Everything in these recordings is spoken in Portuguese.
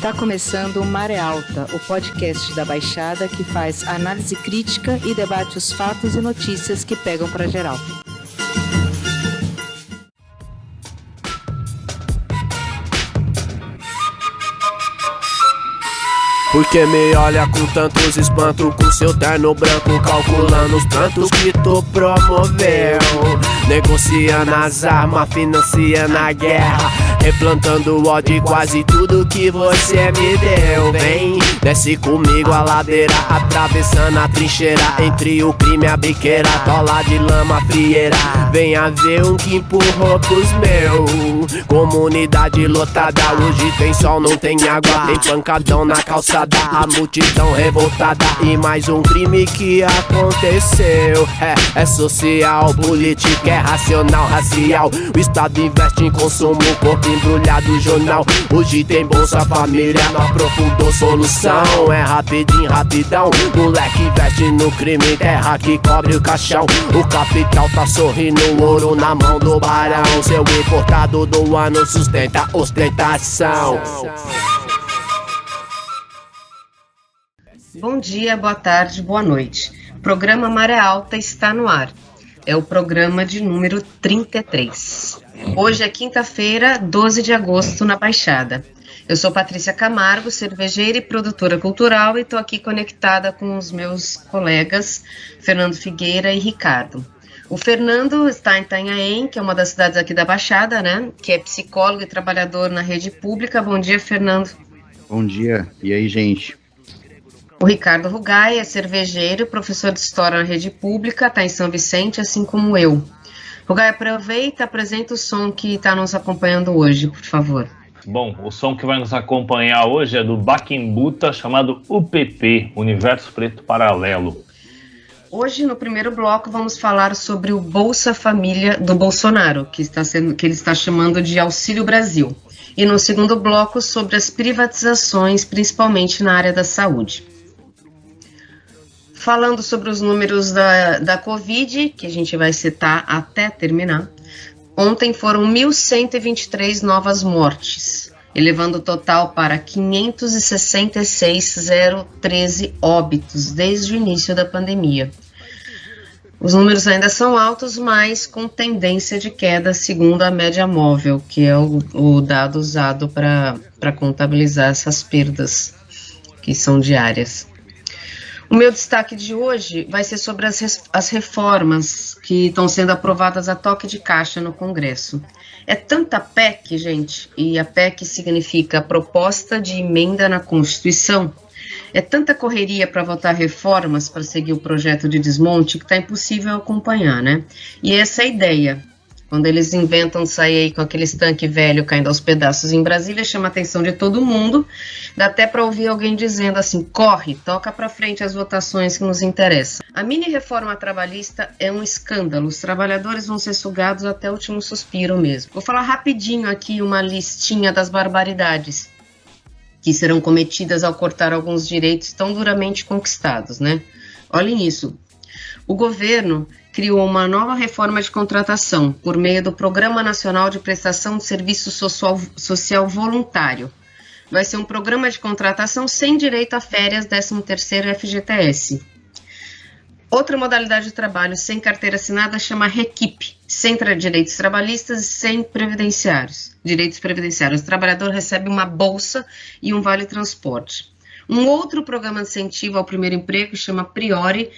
Está começando o Maré Alta, o podcast da Baixada que faz análise crítica e debate os fatos e notícias que pegam pra geral. Porque me olha com tantos espantos, com seu terno branco, calculando os tantos que tu promoveu, negociando as armas, financiando a guerra, replantando ódio e quase tudo que você me deu. Vem, desce comigo a ladeira, atravessando a trincheira, entre o crime e a biqueira, tola de lama frieira. Venha ver um que empurrou pros meus. Comunidade lotada, hoje tem sol, não tem água, tem pancadão na calçada, a multidão revoltada e mais um crime que aconteceu. É social, política, é racional, racial. O Estado investe em consumo, corpo embrulhado, jornal. Hoje tem Bolsa Família, não aprofundou solução. É rapidinho, rapidão, moleque investe no crime, terra que cobre o caixão. O capital tá sorrindo, ouro na mão do barão. Seu importado do ano sustenta ostentação. Bom dia, boa tarde, boa noite. O programa Maré Alta está no ar. É o programa de número 33. Hoje é quinta-feira, 12 de agosto, na Baixada. Eu sou Patrícia Camargo, cervejeira e produtora cultural, e estou aqui conectada com os meus colegas Fernando Figueira e Ricardo. O Fernando está em Itanhaém, que é uma das cidades aqui da Baixada, né? Que é psicólogo e trabalhador na rede pública. Bom dia, Fernando. Bom dia. E aí, gente? O Ricardo Rugai é cervejeiro e professor de História na rede pública, está em São Vicente, assim como eu. Rugai, aproveita, apresenta o som que está nos acompanhando hoje, por favor. Bom, o som que vai nos acompanhar hoje é do Baquimbuta, chamado UPP, Universo Preto Paralelo. Hoje, no primeiro bloco, vamos falar sobre o Bolsa Família do Bolsonaro, que ele está chamando de Auxílio Brasil. E no segundo bloco, sobre as privatizações, principalmente na área da saúde. Falando sobre os números da Covid, que a gente vai citar até terminar, ontem foram 1.123 novas mortes, elevando o total para 566.013 óbitos desde o início da pandemia. Os números ainda são altos, mas com tendência de queda, segundo a média móvel, que é o dado usado para contabilizar essas perdas, que são diárias. O meu destaque de hoje vai ser sobre as reformas que estão sendo aprovadas a toque de caixa no Congresso. É tanta PEC, gente, e a PEC significa Proposta de Emenda na Constituição. É tanta correria para votar reformas para seguir o projeto de desmonte que está impossível acompanhar, né? E essa é a ideia. Quando eles inventam sair aí com aquele tanque velho caindo aos pedaços em Brasília, chama a atenção de todo mundo. Dá até para ouvir alguém dizendo assim, corre, toca para frente as votações que nos interessam. A mini reforma trabalhista é um escândalo. Os trabalhadores vão ser sugados até o último suspiro mesmo. Vou falar rapidinho aqui uma listinha das barbaridades que serão cometidas ao cortar alguns direitos tão duramente conquistados, né? Olhem isso. O governo criou uma nova reforma de contratação por meio do Programa Nacional de Prestação de Serviço Social Voluntário. Vai ser um programa de contratação sem direito a férias 13º FGTS. Outra modalidade de trabalho sem carteira assinada chama REQIP, sem direitos trabalhistas e sem direitos previdenciários. O trabalhador recebe uma bolsa e um vale-transporte. Um outro programa de incentivo ao primeiro emprego chama Priori,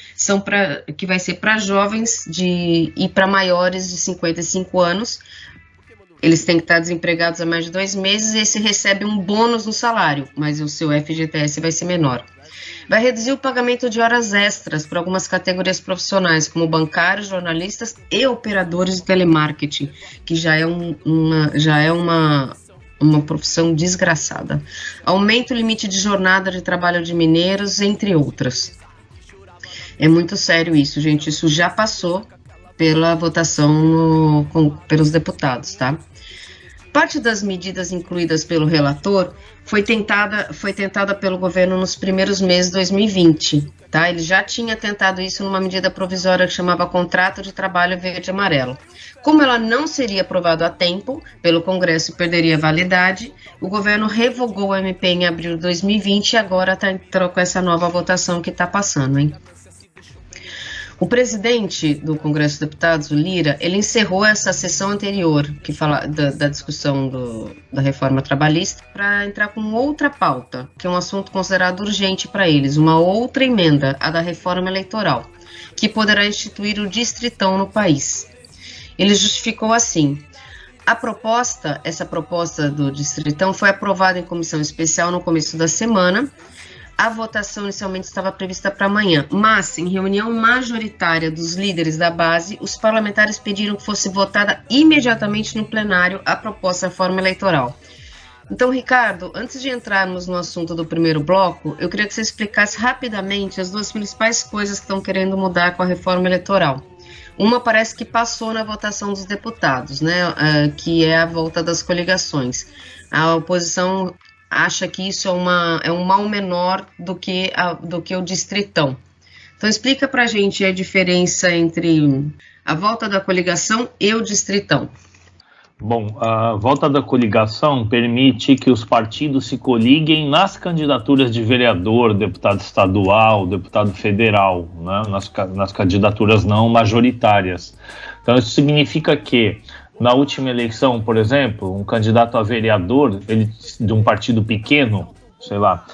que vai ser para jovens e para maiores de 55 anos. Eles têm que estar desempregados há mais de 2 meses e esse recebe um bônus no salário, mas o seu FGTS vai ser menor. Vai reduzir o pagamento de horas extras para algumas categorias profissionais, como bancários, jornalistas e operadores de telemarketing, que já é uma profissão desgraçada. Aumenta o limite de jornada de trabalho de mineiros, entre outras. É muito sério isso, gente. Isso já passou pela votação pelos deputados, tá? Parte das medidas incluídas pelo relator foi tentada pelo governo nos primeiros meses de 2020. Tá? Ele já tinha tentado isso numa medida provisória que chamava Contrato de Trabalho Verde e Amarelo. Como ela não seria aprovada a tempo pelo Congresso e perderia validade, o governo revogou o MP em abril de 2020 e agora entrou com essa nova votação que está passando, hein? O presidente do Congresso dos Deputados, o Lira, ele encerrou essa sessão anterior que fala da discussão da reforma trabalhista para entrar com outra pauta, que é um assunto considerado urgente para eles, uma outra emenda, a da reforma eleitoral, que poderá instituir o distritão no país. Ele justificou assim: essa proposta do distritão foi aprovada em comissão especial no começo da semana. A votação inicialmente estava prevista para amanhã, mas em reunião majoritária dos líderes da base, os parlamentares pediram que fosse votada imediatamente no plenário a proposta da reforma eleitoral. Então, Ricardo, antes de entrarmos no assunto do primeiro bloco, eu queria que você explicasse rapidamente as duas principais coisas que estão querendo mudar com a reforma eleitoral. Uma parece que passou na votação dos deputados, né, que é a volta das coligações. A oposição acha que isso é um mal menor do que o distritão. Então explica pra gente a diferença entre a volta da coligação e o distritão. Bom, a volta da coligação permite que os partidos se coliguem nas candidaturas de vereador, deputado estadual, deputado federal, né, nas candidaturas não majoritárias. Então isso significa que na última eleição, por exemplo, um candidato a vereador, ele de um partido pequeno, sei lá,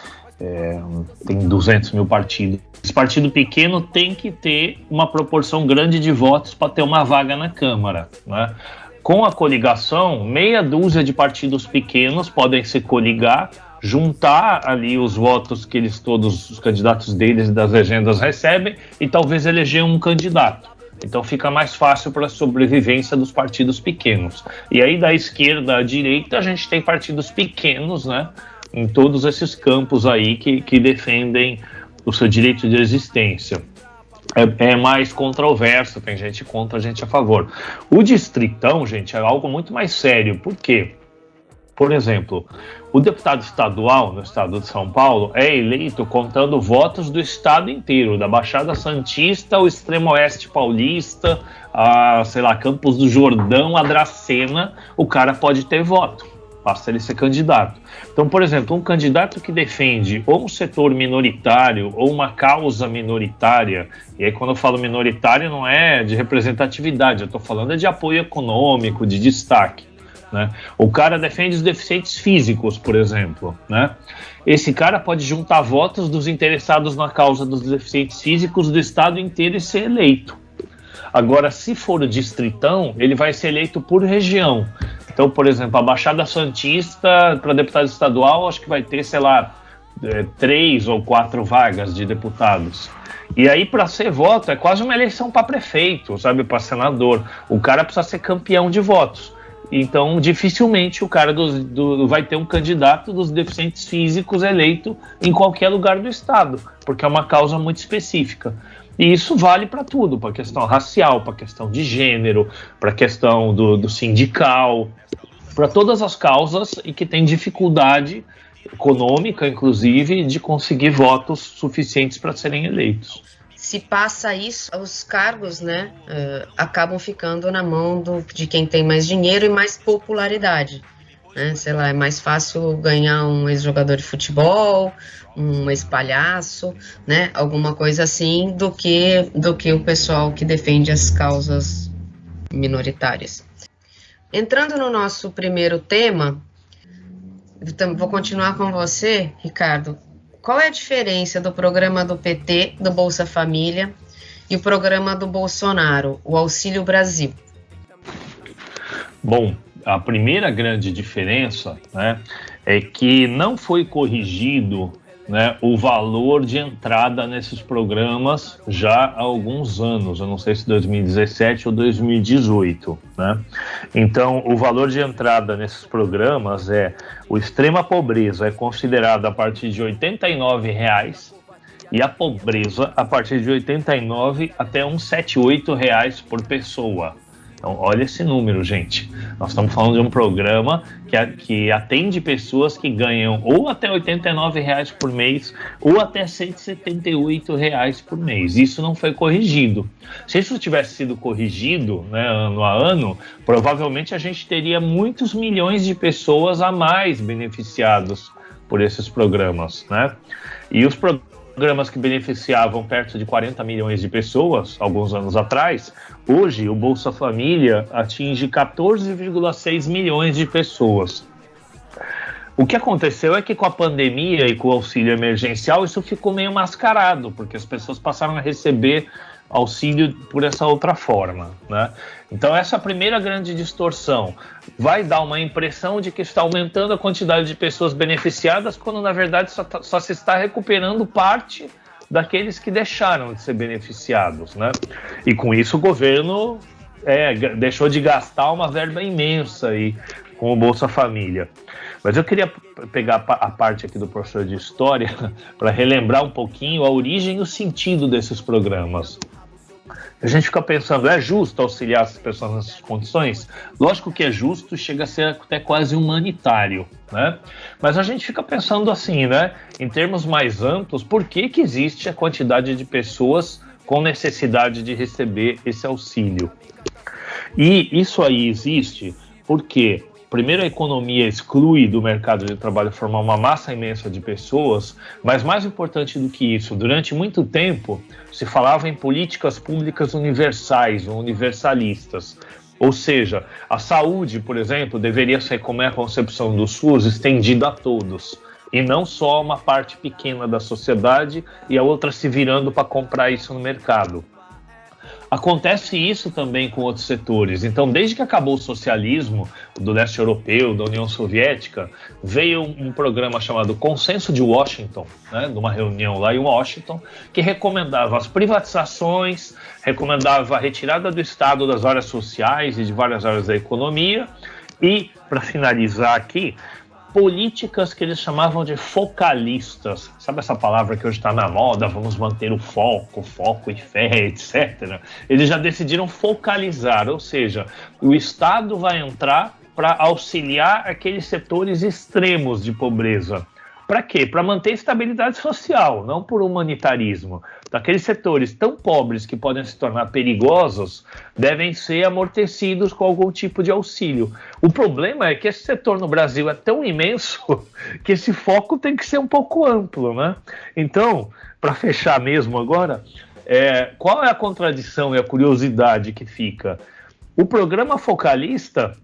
tem 200 mil partidos. Esse partido pequeno tem que ter uma proporção grande de votos para ter uma vaga na Câmara, né? Com a coligação, meia dúzia de partidos pequenos podem se coligar, juntar ali os votos que todos os candidatos deles e das legendas recebem e talvez eleger um candidato. Então fica mais fácil para a sobrevivência dos partidos pequenos. E aí da esquerda à direita a gente tem partidos pequenos, né, em todos esses campos aí que defendem o seu direito de existência. É mais controverso, tem gente contra, gente a favor. O distritão, gente, é algo muito mais sério. Por quê? Por exemplo, o deputado estadual no estado de São Paulo é eleito contando votos do estado inteiro, da Baixada Santista ao extremo oeste paulista, a, sei lá, Campos do Jordão, a Dracena, o cara pode ter voto, basta ele ser candidato. Então, por exemplo, um candidato que defende ou um setor minoritário ou uma causa minoritária, e aí quando eu falo minoritário não é de representatividade, eu estou falando de apoio econômico, de destaque. Né? O cara defende os deficientes físicos, por exemplo, né? Esse cara pode juntar votos dos interessados na causa dos deficientes físicos do estado inteiro e ser eleito. Agora, se for o distritão, ele vai ser eleito por região. Então, por exemplo, a Baixada Santista para deputado estadual, acho que vai ter, sei lá, 3 ou 4 vagas de deputados. E aí, para ser voto, é quase uma eleição para prefeito, sabe, para senador. O cara precisa ser campeão de votos. Então, dificilmente o cara vai ter um candidato dos deficientes físicos eleito em qualquer lugar do estado, porque é uma causa muito específica. E isso vale para tudo, para a questão racial, para a questão de gênero, para a questão do sindical, para todas as causas e que tem dificuldade econômica, inclusive, de conseguir votos suficientes para serem eleitos. Se passa isso, os cargos, né, acabam ficando na mão de quem tem mais dinheiro e mais popularidade. Né? Sei lá, é mais fácil ganhar um ex-jogador de futebol, um ex-palhaço, né, alguma coisa assim, do que o pessoal que defende as causas minoritárias. Entrando no nosso primeiro tema, vou continuar com você, Ricardo. Qual é a diferença do programa do PT, do Bolsa Família, e o programa do Bolsonaro, o Auxílio Brasil? Bom, a primeira grande diferença, né, é que não foi corrigido, né, o valor de entrada nesses programas já há alguns anos, eu não sei se 2017 ou 2018, né? Então, o valor de entrada nesses programas o extrema pobreza é considerado a partir de R$ 89,00 e a pobreza a partir de R$ 89 até R$ 178,00 por pessoa. Então, olha esse número, gente. Nós estamos falando de um programa que atende pessoas que ganham ou até R$ 89,00 por mês ou até R$ 178,00 por mês. Isso não foi corrigido. Se isso tivesse sido corrigido, né, ano a ano, provavelmente a gente teria muitos milhões de pessoas a mais beneficiados por esses programas, né? E os programas que beneficiavam perto de 40 milhões de pessoas, alguns anos atrás, hoje o Bolsa Família atinge 14,6 milhões de pessoas. O que aconteceu é que com a pandemia e com o auxílio emergencial isso ficou meio mascarado, porque as pessoas passaram a receber auxílio por essa outra forma, né? Então essa primeira grande distorção vai dar uma impressão de que está aumentando a quantidade de pessoas beneficiadas, quando na verdade só se está recuperando parte daqueles que deixaram de ser beneficiados, né? E com isso o governo deixou de gastar uma verba imensa aí com o Bolsa Família. Mas eu queria pegar a parte aqui do professor de História para relembrar um pouquinho a origem e o sentido desses programas. A gente fica pensando, é justo auxiliar as pessoas nessas condições? Lógico que é justo, chega a ser até quase humanitário, né? Mas a gente fica pensando assim, né? Em termos mais amplos, por que existe a quantidade de pessoas com necessidade de receber esse auxílio? E isso aí existe porque, primeiro, a economia exclui do mercado de trabalho formal uma massa imensa de pessoas, mas mais importante do que isso, durante muito tempo se falava em políticas públicas universais ou universalistas. Ou seja, a saúde, por exemplo, deveria ser, como é a concepção do SUS, estendida a todos, e não só uma parte pequena da sociedade e a outra se virando para comprar isso no mercado. Acontece isso também com outros setores. Então, desde que acabou o socialismo do leste europeu, da União Soviética, veio um programa chamado Consenso de Washington, né, de uma reunião lá em Washington, que recomendava as privatizações, recomendava a retirada do Estado das áreas sociais e de várias áreas da economia e, para finalizar aqui, políticas que eles chamavam de focalistas. Sabe essa palavra que hoje está na moda? Vamos manter o foco e fé, etc. Eles já decidiram focalizar, ou seja, o Estado vai entrar para auxiliar aqueles setores extremos de pobreza. Para quê? Para manter estabilidade social, não por humanitarismo. Aqueles setores tão pobres que podem se tornar perigosos devem ser amortecidos com algum tipo de auxílio. O problema é que esse setor no Brasil é tão imenso que esse foco tem que ser um pouco amplo, né? Então, para fechar mesmo agora, qual é a contradição e a curiosidade que fica? O programa focalista,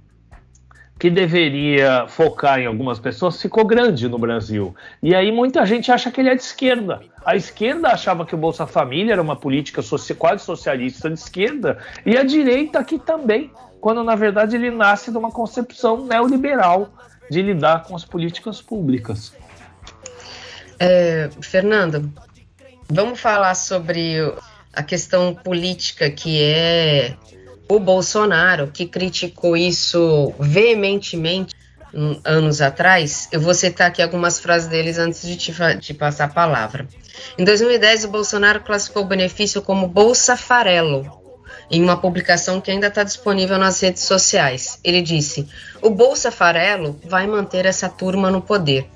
que deveria focar em algumas pessoas, ficou grande no Brasil. E aí muita gente acha que ele é de esquerda. A esquerda achava que o Bolsa Família era uma política quase socialista de esquerda, e a direita aqui também, quando na verdade ele nasce de uma concepção neoliberal de lidar com as políticas públicas. Fernando, vamos falar sobre a questão política, que é o Bolsonaro, que criticou isso veementemente anos atrás. Eu vou citar aqui algumas frases deles antes de te passar a palavra. Em 2010, o Bolsonaro classificou o benefício como Bolsa Farelo, em uma publicação que ainda está disponível nas redes sociais. Ele disse: o Bolsa Farelo vai manter essa turma no poder.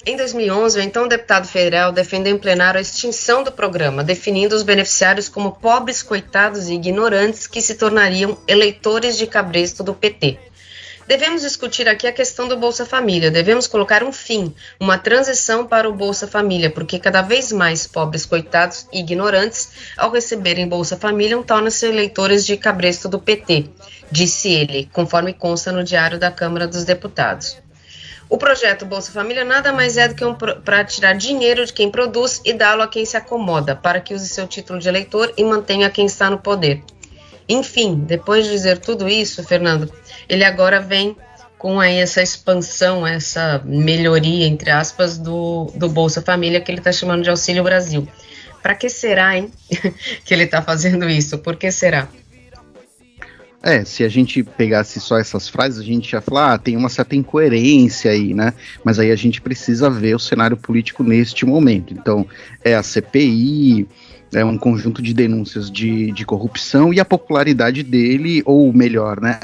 Em 2011, o então deputado federal defendeu em plenário a extinção do programa, definindo os beneficiários como pobres, coitados e ignorantes que se tornariam eleitores de cabresto do PT. Devemos discutir aqui a questão do Bolsa Família, devemos colocar um fim, uma transição para o Bolsa Família, porque cada vez mais pobres, coitados e ignorantes, ao receberem Bolsa Família, tornam-se eleitores de cabresto do PT, disse ele, conforme consta no Diário da Câmara dos Deputados. O projeto Bolsa Família nada mais é do que para tirar dinheiro de quem produz e dá-lo a quem se acomoda, para que use seu título de eleitor e mantenha quem está no poder. Enfim, depois de dizer tudo isso, Fernando, ele agora vem com aí essa expansão, essa melhoria, entre aspas, do Bolsa Família, que ele está chamando de Auxílio Brasil. Para que será, hein, que ele está fazendo isso? Por que será? Se a gente pegasse só essas frases, a gente ia falar, tem uma certa incoerência aí, né? Mas aí a gente precisa ver o cenário político neste momento. Então, é a CPI, é um conjunto de denúncias de corrupção e a popularidade dele, ou melhor, né?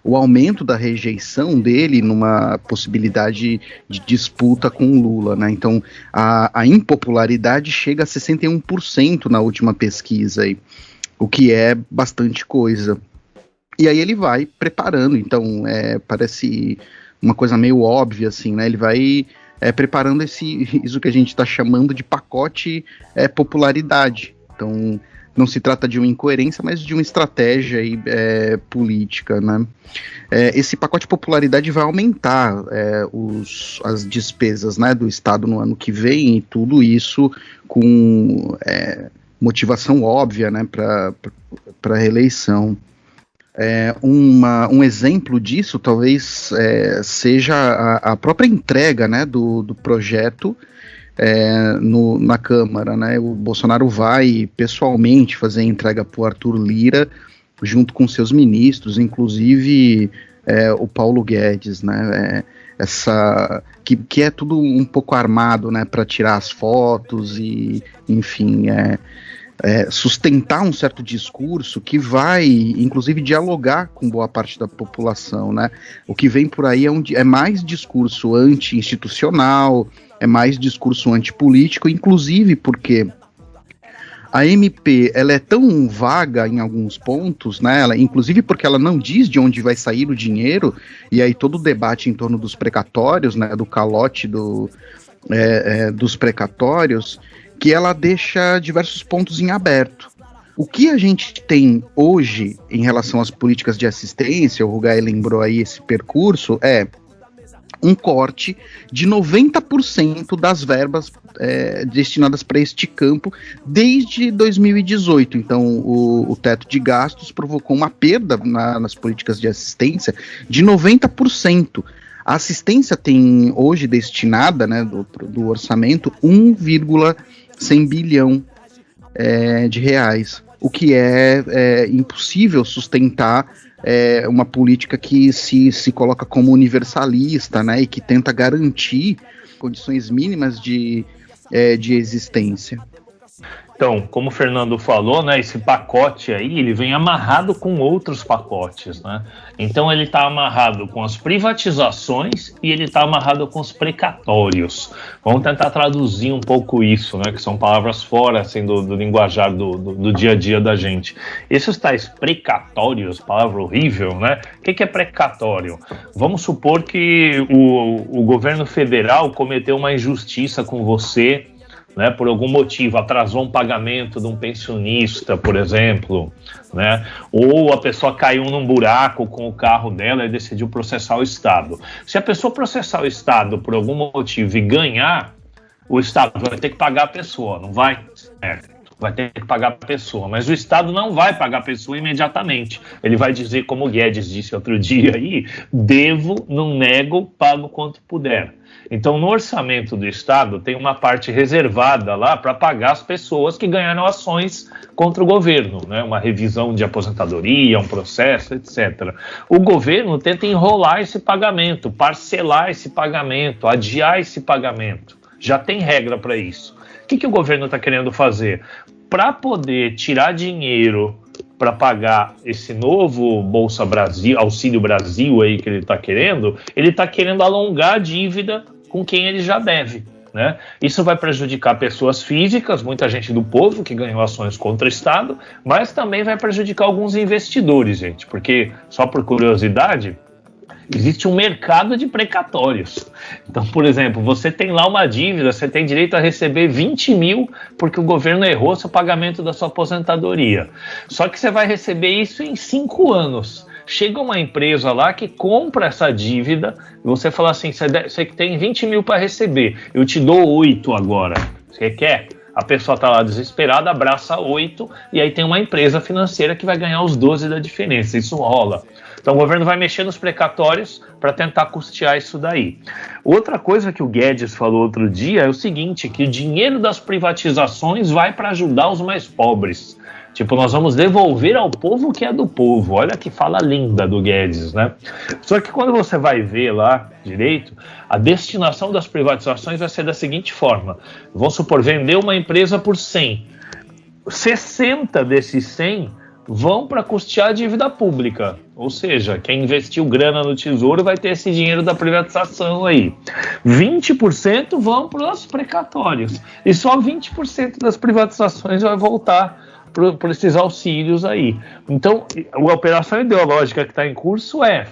O aumento da rejeição dele numa possibilidade de disputa com o Lula, né? Então, a impopularidade chega a 61% na última pesquisa aí, o que é bastante coisa. E aí ele vai preparando, então parece uma coisa meio óbvia, assim, né? Ele vai preparando isso que a gente está chamando de pacote popularidade. Então, não se trata de uma incoerência, mas de uma estratégia aí, política, né? Esse pacote popularidade vai aumentar as despesas, né, do Estado no ano que vem, e tudo isso com motivação óbvia, né, para a reeleição. Um exemplo disso talvez seja a própria entrega, né, do projeto na Câmara, né? O Bolsonaro vai pessoalmente fazer a entrega para o Arthur Lira, junto com seus ministros, inclusive o Paulo Guedes, né? Que é tudo um pouco armado, né, para tirar as fotos e, enfim, sustentar um certo discurso que vai, inclusive, dialogar com boa parte da população, né? O que vem por aí é mais discurso anti-institucional, é mais discurso antipolítico, inclusive porque a MP ela é tão vaga em alguns pontos, né? Inclusive porque ela não diz de onde vai sair o dinheiro, e aí todo o debate em torno dos precatórios, né, do calote dos precatórios, que ela deixa diversos pontos em aberto. O que a gente tem hoje em relação às políticas de assistência, o Rugai lembrou aí esse percurso, um corte de 90% das verbas destinadas para este campo desde 2018. Então, o teto de gastos provocou uma perda nas políticas de assistência de 90%. A assistência tem hoje destinada, né, do orçamento, 1,100 bilhão de reais, o que é impossível sustentar uma política que se coloca como universalista, né, e que tenta garantir condições mínimas de existência. Então, como o Fernando falou, né, esse pacote aí, ele vem amarrado com outros pacotes, né? Então ele está amarrado com as privatizações e ele está amarrado com os precatórios. Vamos tentar traduzir um pouco isso, né, que são palavras fora assim, do linguajar do dia a dia da gente. Esses tais precatórios, palavra horrível, né? O que é precatório? Vamos supor que o governo federal cometeu uma injustiça com você, né, por algum motivo, atrasou um pagamento de um pensionista, por exemplo, né, ou a pessoa caiu num buraco com o carro dela e decidiu processar o Estado. Se a pessoa processar o Estado por algum motivo e ganhar, o Estado vai ter que pagar a pessoa, não vai? Vai ter que pagar a pessoa, mas o Estado não vai pagar a pessoa imediatamente. Ele vai dizer, como o Guedes disse outro dia aí, devo, não nego, pago quanto puder. Então, no orçamento do Estado, tem uma parte reservada lá para pagar as pessoas que ganharam ações contra o governo, né? Uma revisão de aposentadoria, um processo, etc. O governo tenta enrolar esse pagamento, parcelar esse pagamento, adiar esse pagamento. Já tem regra para isso. O que o governo está querendo fazer? Para poder tirar dinheiro para pagar esse novo Bolsa Brasil, Auxílio Brasil aí que ele está querendo alongar a dívida com quem ele já deve, né? Isso vai prejudicar pessoas físicas, muita gente do povo que ganhou ações contra o Estado, mas também vai prejudicar alguns investidores, gente, porque, só por curiosidade, existe um mercado de precatórios. Então, por exemplo, você tem lá uma dívida, você tem direito a receber 20 mil porque o governo errou seu pagamento da sua aposentadoria. Só que você vai receber isso em 5 anos. Chega uma empresa lá que compra essa dívida e você fala assim, você tem 20 mil para receber, eu te dou 8 agora. Você quer? A pessoa está lá desesperada, abraça 8 e aí tem uma empresa financeira que vai ganhar os 12 da diferença. Isso rola. Então o governo vai mexer nos precatórios para tentar custear isso daí. Outra coisa que o Guedes falou outro dia é o seguinte, que o dinheiro das privatizações vai para ajudar os mais pobres. Tipo, nós vamos devolver ao povo o que é do povo. Olha que fala linda do Guedes, né? Só que quando você vai ver lá direito, a destinação das privatizações vai ser da seguinte forma. Vamos supor, vender uma empresa por 100. 60 desses 100 vão para custear a dívida pública. Ou seja, quem investiu grana no Tesouro vai ter esse dinheiro da privatização aí. 20% vão para os precatórios. E só 20% das privatizações vai voltar por esses auxílios aí. Então, a operação ideológica que está em curso é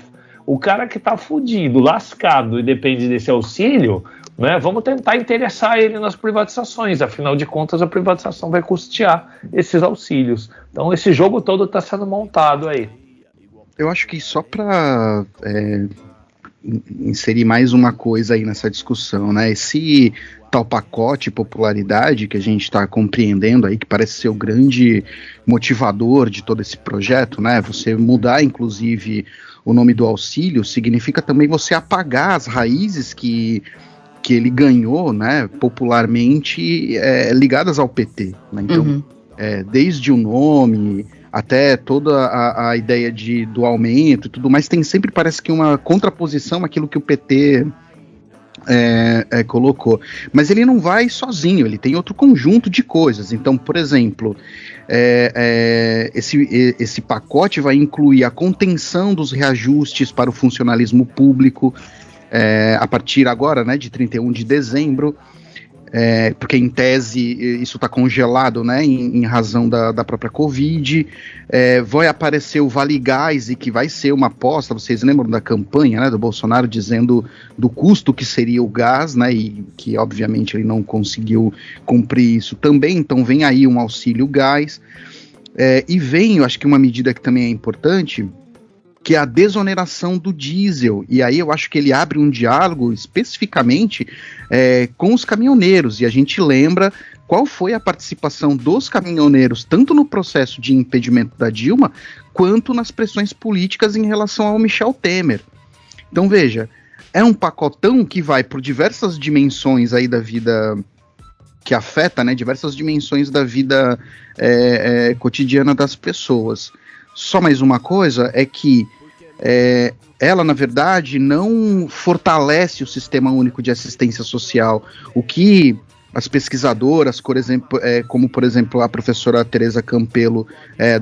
o cara que está fudido, lascado e depende desse auxílio, né, vamos tentar interessar ele nas privatizações. Afinal de contas, a privatização vai custear esses auxílios. Então, esse jogo todo está sendo montado aí. Eu acho que só para inserir mais uma coisa aí nessa discussão, né? Esse tal pacote popularidade que a gente está compreendendo aí, que parece ser o grande motivador de todo esse projeto, né? Você mudar, inclusive, o nome do auxílio significa também você apagar as raízes que ele ganhou, né, popularmente ligadas ao PT, né? Então, desde o nome até toda a ideia do aumento e tudo mais, tem sempre, parece que uma contraposição àquilo que o PT colocou. Mas ele não vai sozinho, ele tem outro conjunto de coisas. Então, por exemplo, esse pacote vai incluir a contenção dos reajustes para o funcionalismo público, a partir agora, né, de 31 de dezembro, porque em tese isso está congelado, né, em razão da própria Covid. Vai aparecer o Vale Gás, e que vai ser uma aposta, vocês lembram da campanha, né, do Bolsonaro dizendo do custo que seria o gás, né, e que obviamente ele não conseguiu cumprir isso também. Então vem aí um auxílio gás, e vem, eu acho que uma medida que também é importante, que é a desoneração do diesel, e aí eu acho que ele abre um diálogo especificamente com os caminhoneiros, e a gente lembra qual foi a participação dos caminhoneiros, tanto no processo de impedimento da Dilma, quanto nas pressões políticas em relação ao Michel Temer. Então veja, é um pacotão que vai por diversas dimensões aí da vida, que afeta, né, diversas dimensões da vida cotidiana das pessoas. Só mais uma coisa é que ela, na verdade, não fortalece o Sistema Único de Assistência Social. O que as pesquisadoras, como por exemplo a professora Tereza Campelo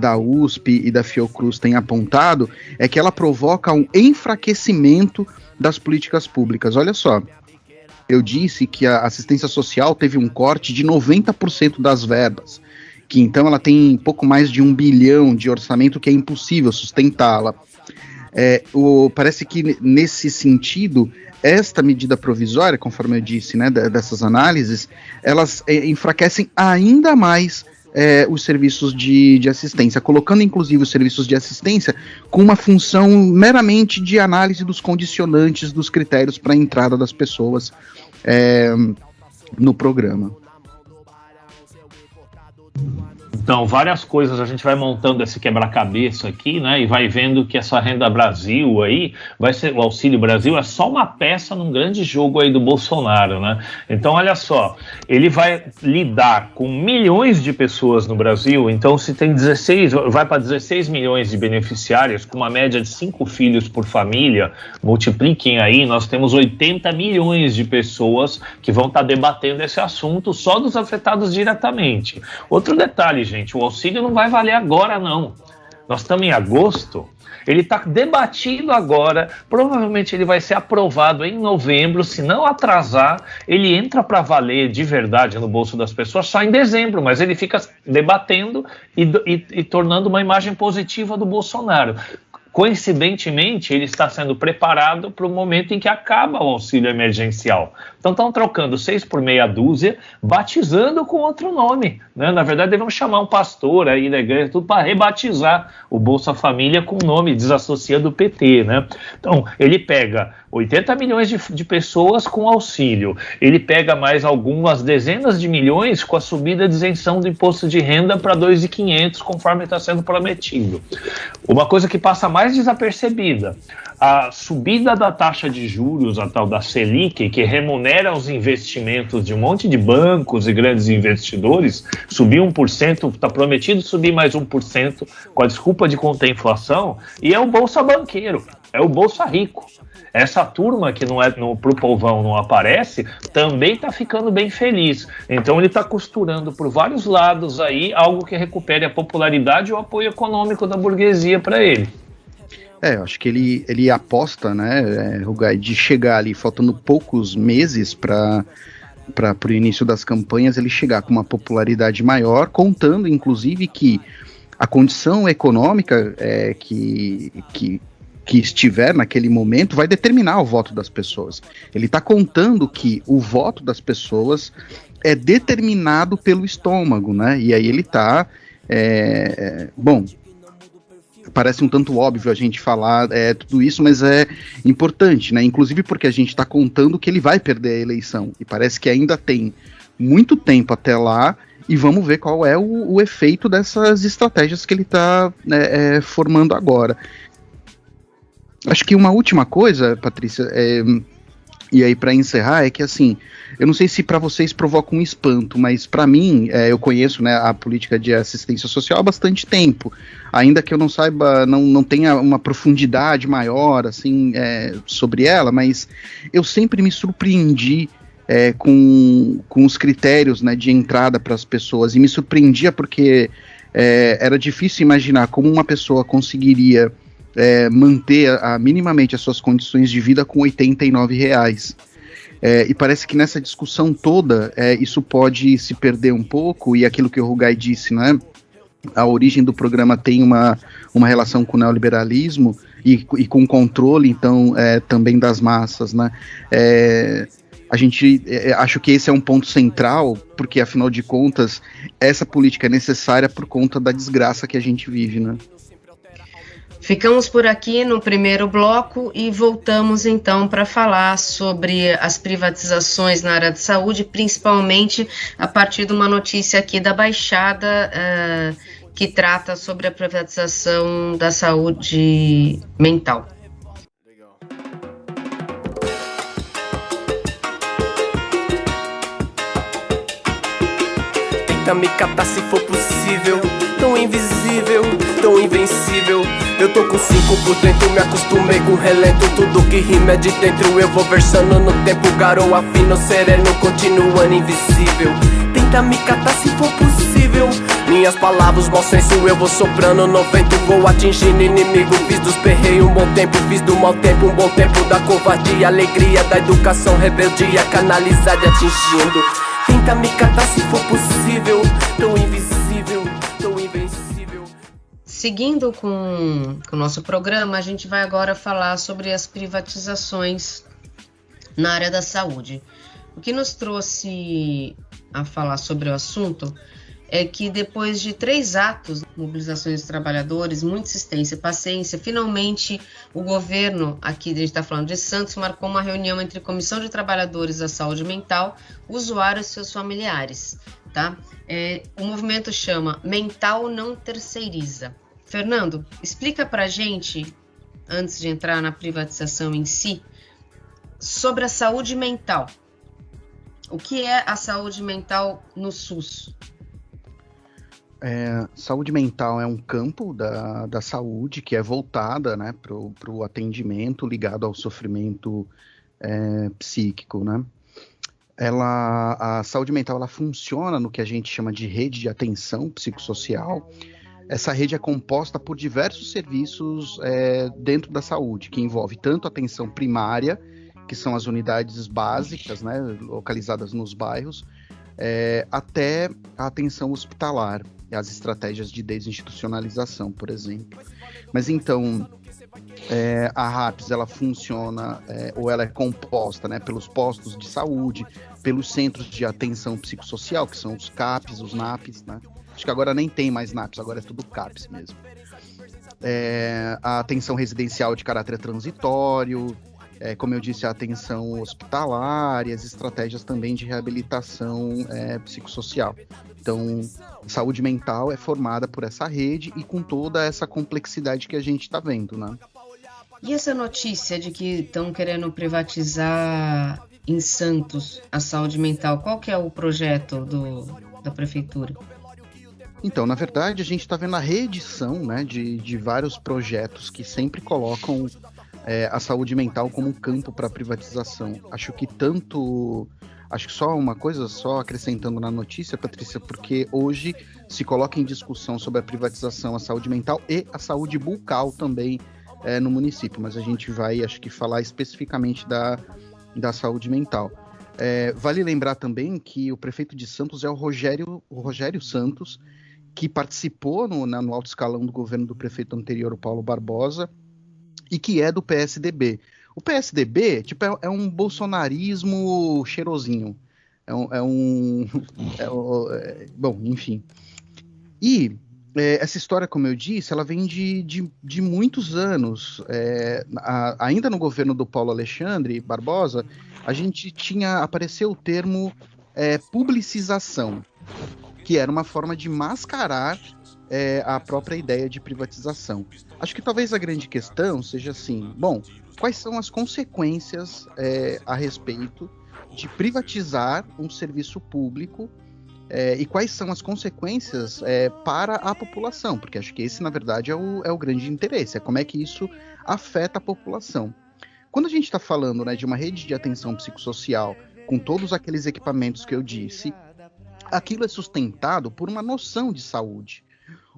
da USP e da Fiocruz têm apontado, é que ela provoca um enfraquecimento das políticas públicas. Olha só, eu disse que a assistência social teve um corte de 90% das verbas, que então ela tem pouco mais de 1 bilhão de orçamento, que é impossível sustentá-la. Parece que nesse sentido, esta medida provisória, conforme eu disse, né, dessas análises, elas enfraquecem ainda mais os serviços de assistência, colocando inclusive os serviços de assistência com uma função meramente de análise dos condicionantes, dos critérios para a entrada das pessoas no programa. Então, várias coisas, a gente vai montando esse quebra-cabeça aqui, né, e vai vendo que essa Renda Brasil aí, o Auxílio Brasil é só uma peça num grande jogo aí do Bolsonaro, né? Então, olha só, ele vai lidar com milhões de pessoas no Brasil. Então, se tem vai para 16 milhões de beneficiários, com uma média de 5 filhos por família, multipliquem aí, nós temos 80 milhões de pessoas que vão estar debatendo esse assunto, só dos afetados diretamente. Outro detalhe, gente, o auxílio não vai valer agora, não. Nós estamos em agosto, ele está debatido agora, provavelmente ele vai ser aprovado em novembro, se não atrasar, ele entra para valer de verdade no bolso das pessoas só em dezembro, mas ele fica debatendo e tornando uma imagem positiva do Bolsonaro. Coincidentemente, ele está sendo preparado para o momento em que acaba o auxílio emergencial. Então estão trocando 6 por meia dúzia, batizando com outro nome, né? Na verdade, devem chamar um pastor aí da igreja, tudo para rebatizar o Bolsa Família com o nome, desassociar do PT, né? Então, ele pega 80 milhões de pessoas com auxílio, ele pega mais algumas dezenas de milhões com a subida de isenção do imposto de renda para 2.500, conforme está sendo prometido. Uma coisa que passa mais mais desapercebida. A subida da taxa de juros, a tal da Selic, que remunera os investimentos de um monte de bancos e grandes investidores, subiu 1%, está prometido subir mais 1%, com a desculpa de conter a inflação, e é o Bolsa Banqueiro, é o Bolsa Rico. Essa turma que pro povão não aparece, também está ficando bem feliz. Então ele está costurando por vários lados aí algo que recupere a popularidade e o apoio econômico da burguesia para ele. Eu acho que ele aposta, né, Rugai, de chegar ali, faltando poucos meses para o início das campanhas, ele chegar com uma popularidade maior, contando, inclusive, que a condição econômica que estiver naquele momento vai determinar o voto das pessoas. Ele está contando que o voto das pessoas é determinado pelo estômago, né, e aí ele está, bom... Parece um tanto óbvio a gente falar tudo isso, mas é importante, né? Inclusive porque a gente está contando que ele vai perder a eleição. E parece que ainda tem muito tempo até lá, e vamos ver qual é o efeito dessas estratégias que ele está formando agora. Acho que uma última coisa, Patrícia, e aí para encerrar, é que assim, eu não sei se para vocês provoca um espanto, mas para mim, eu conheço, né, a política de assistência social há bastante tempo, ainda que eu não saiba, não tenha uma profundidade maior assim, sobre ela, mas eu sempre me surpreendi com os critérios, né, de entrada para as pessoas, e me surpreendia porque era difícil imaginar como uma pessoa conseguiria manter minimamente as suas condições de vida com R$89. E parece que nessa discussão toda isso pode se perder um pouco, e aquilo que o Rugai disse, né? A origem do programa tem uma relação com o neoliberalismo e com o controle, então, também das massas, né? Acho que esse é um ponto central, porque afinal de contas, essa política é necessária por conta da desgraça que a gente vive, né? Ficamos por aqui no primeiro bloco e voltamos então para falar sobre as privatizações na área de saúde, principalmente a partir de uma notícia aqui da Baixada que trata sobre a privatização da saúde mental. Tenta me catar se for possível, tão invisível, tão invencível. Eu tô com 5 por dentro, me acostumei com relento. Tudo que rima é de dentro, eu vou versando no tempo. Garoa fino, sereno, continuando invisível. Tenta me catar se for possível. Minhas palavras, mau senso, eu vou soprando no vento. Vou atingindo inimigo, fiz dos perreios um bom tempo. Fiz do mau tempo um bom tempo, da covardia, alegria, da educação, rebeldia, canalizada e atingindo. Tenta me catar se for possível, tão invisível, tão invencível. Seguindo com o nosso programa, a gente vai agora falar sobre as privatizações na área da saúde. O que nos trouxe a falar sobre o assunto é que depois de 3 atos, mobilizações dos trabalhadores, muita insistência e paciência, finalmente o governo, aqui a gente está falando de Santos, marcou uma reunião entre a Comissão de Trabalhadores da Saúde Mental, usuários e seus familiares. Tá? O movimento chama Mental Não Terceiriza. Fernando, explica pra gente, antes de entrar na privatização em si, sobre a saúde mental. O que é a saúde mental no SUS? Saúde mental é um campo da saúde que é voltada, né, para o atendimento ligado ao sofrimento psíquico, né? A saúde mental ela funciona no que a gente chama de rede de atenção psicossocial. Essa rede é composta por diversos serviços dentro da saúde, que envolve tanto a atenção primária, que são as unidades básicas, né, localizadas nos bairros, até a atenção hospitalar, as estratégias de desinstitucionalização, por exemplo. Mas então, a RAPS, ela funciona, ou ela é composta, né, pelos postos de saúde, pelos centros de atenção psicossocial, que são os CAPs, os NAPs, né? Acho que agora nem tem mais NAPs, agora é tudo CAPs mesmo. A atenção residencial de caráter transitório, como eu disse, a atenção hospitalar e as estratégias também de reabilitação psicossocial. Então, saúde mental é formada por essa rede e com toda essa complexidade que a gente está vendo, né? E essa notícia de que estão querendo privatizar em Santos a saúde mental, qual que é o projeto da prefeitura? Então, na verdade, a gente está vendo a reedição, né, de vários projetos que sempre colocam a saúde mental como um campo para privatização. Acho que só uma coisa, só acrescentando na notícia, Patrícia, porque hoje se coloca em discussão sobre a privatização, a saúde mental e a saúde bucal também no município, mas a gente vai, acho que, falar especificamente da saúde mental. Vale lembrar também que o prefeito de Santos é o Rogério Santos, que participou no alto escalão do governo do prefeito anterior, o Paulo Barbosa, e que é do PSDB. O PSDB, é um bolsonarismo cheirosinho. Bom, enfim. E essa história, como eu disse, ela vem de muitos anos. Ainda no governo do Paulo Alexandre Barbosa, apareceu o termo publicização, que era uma forma de mascarar a própria ideia de privatização. Acho que talvez a grande questão seja assim, quais são as consequências a respeito de privatizar um serviço público e quais são as consequências para a população, porque acho que esse, na verdade, é o grande interesse, como é que isso afeta a população. Quando a gente está falando, né, de uma rede de atenção psicossocial, com todos aqueles equipamentos que eu disse, aquilo é sustentado por uma noção de saúde.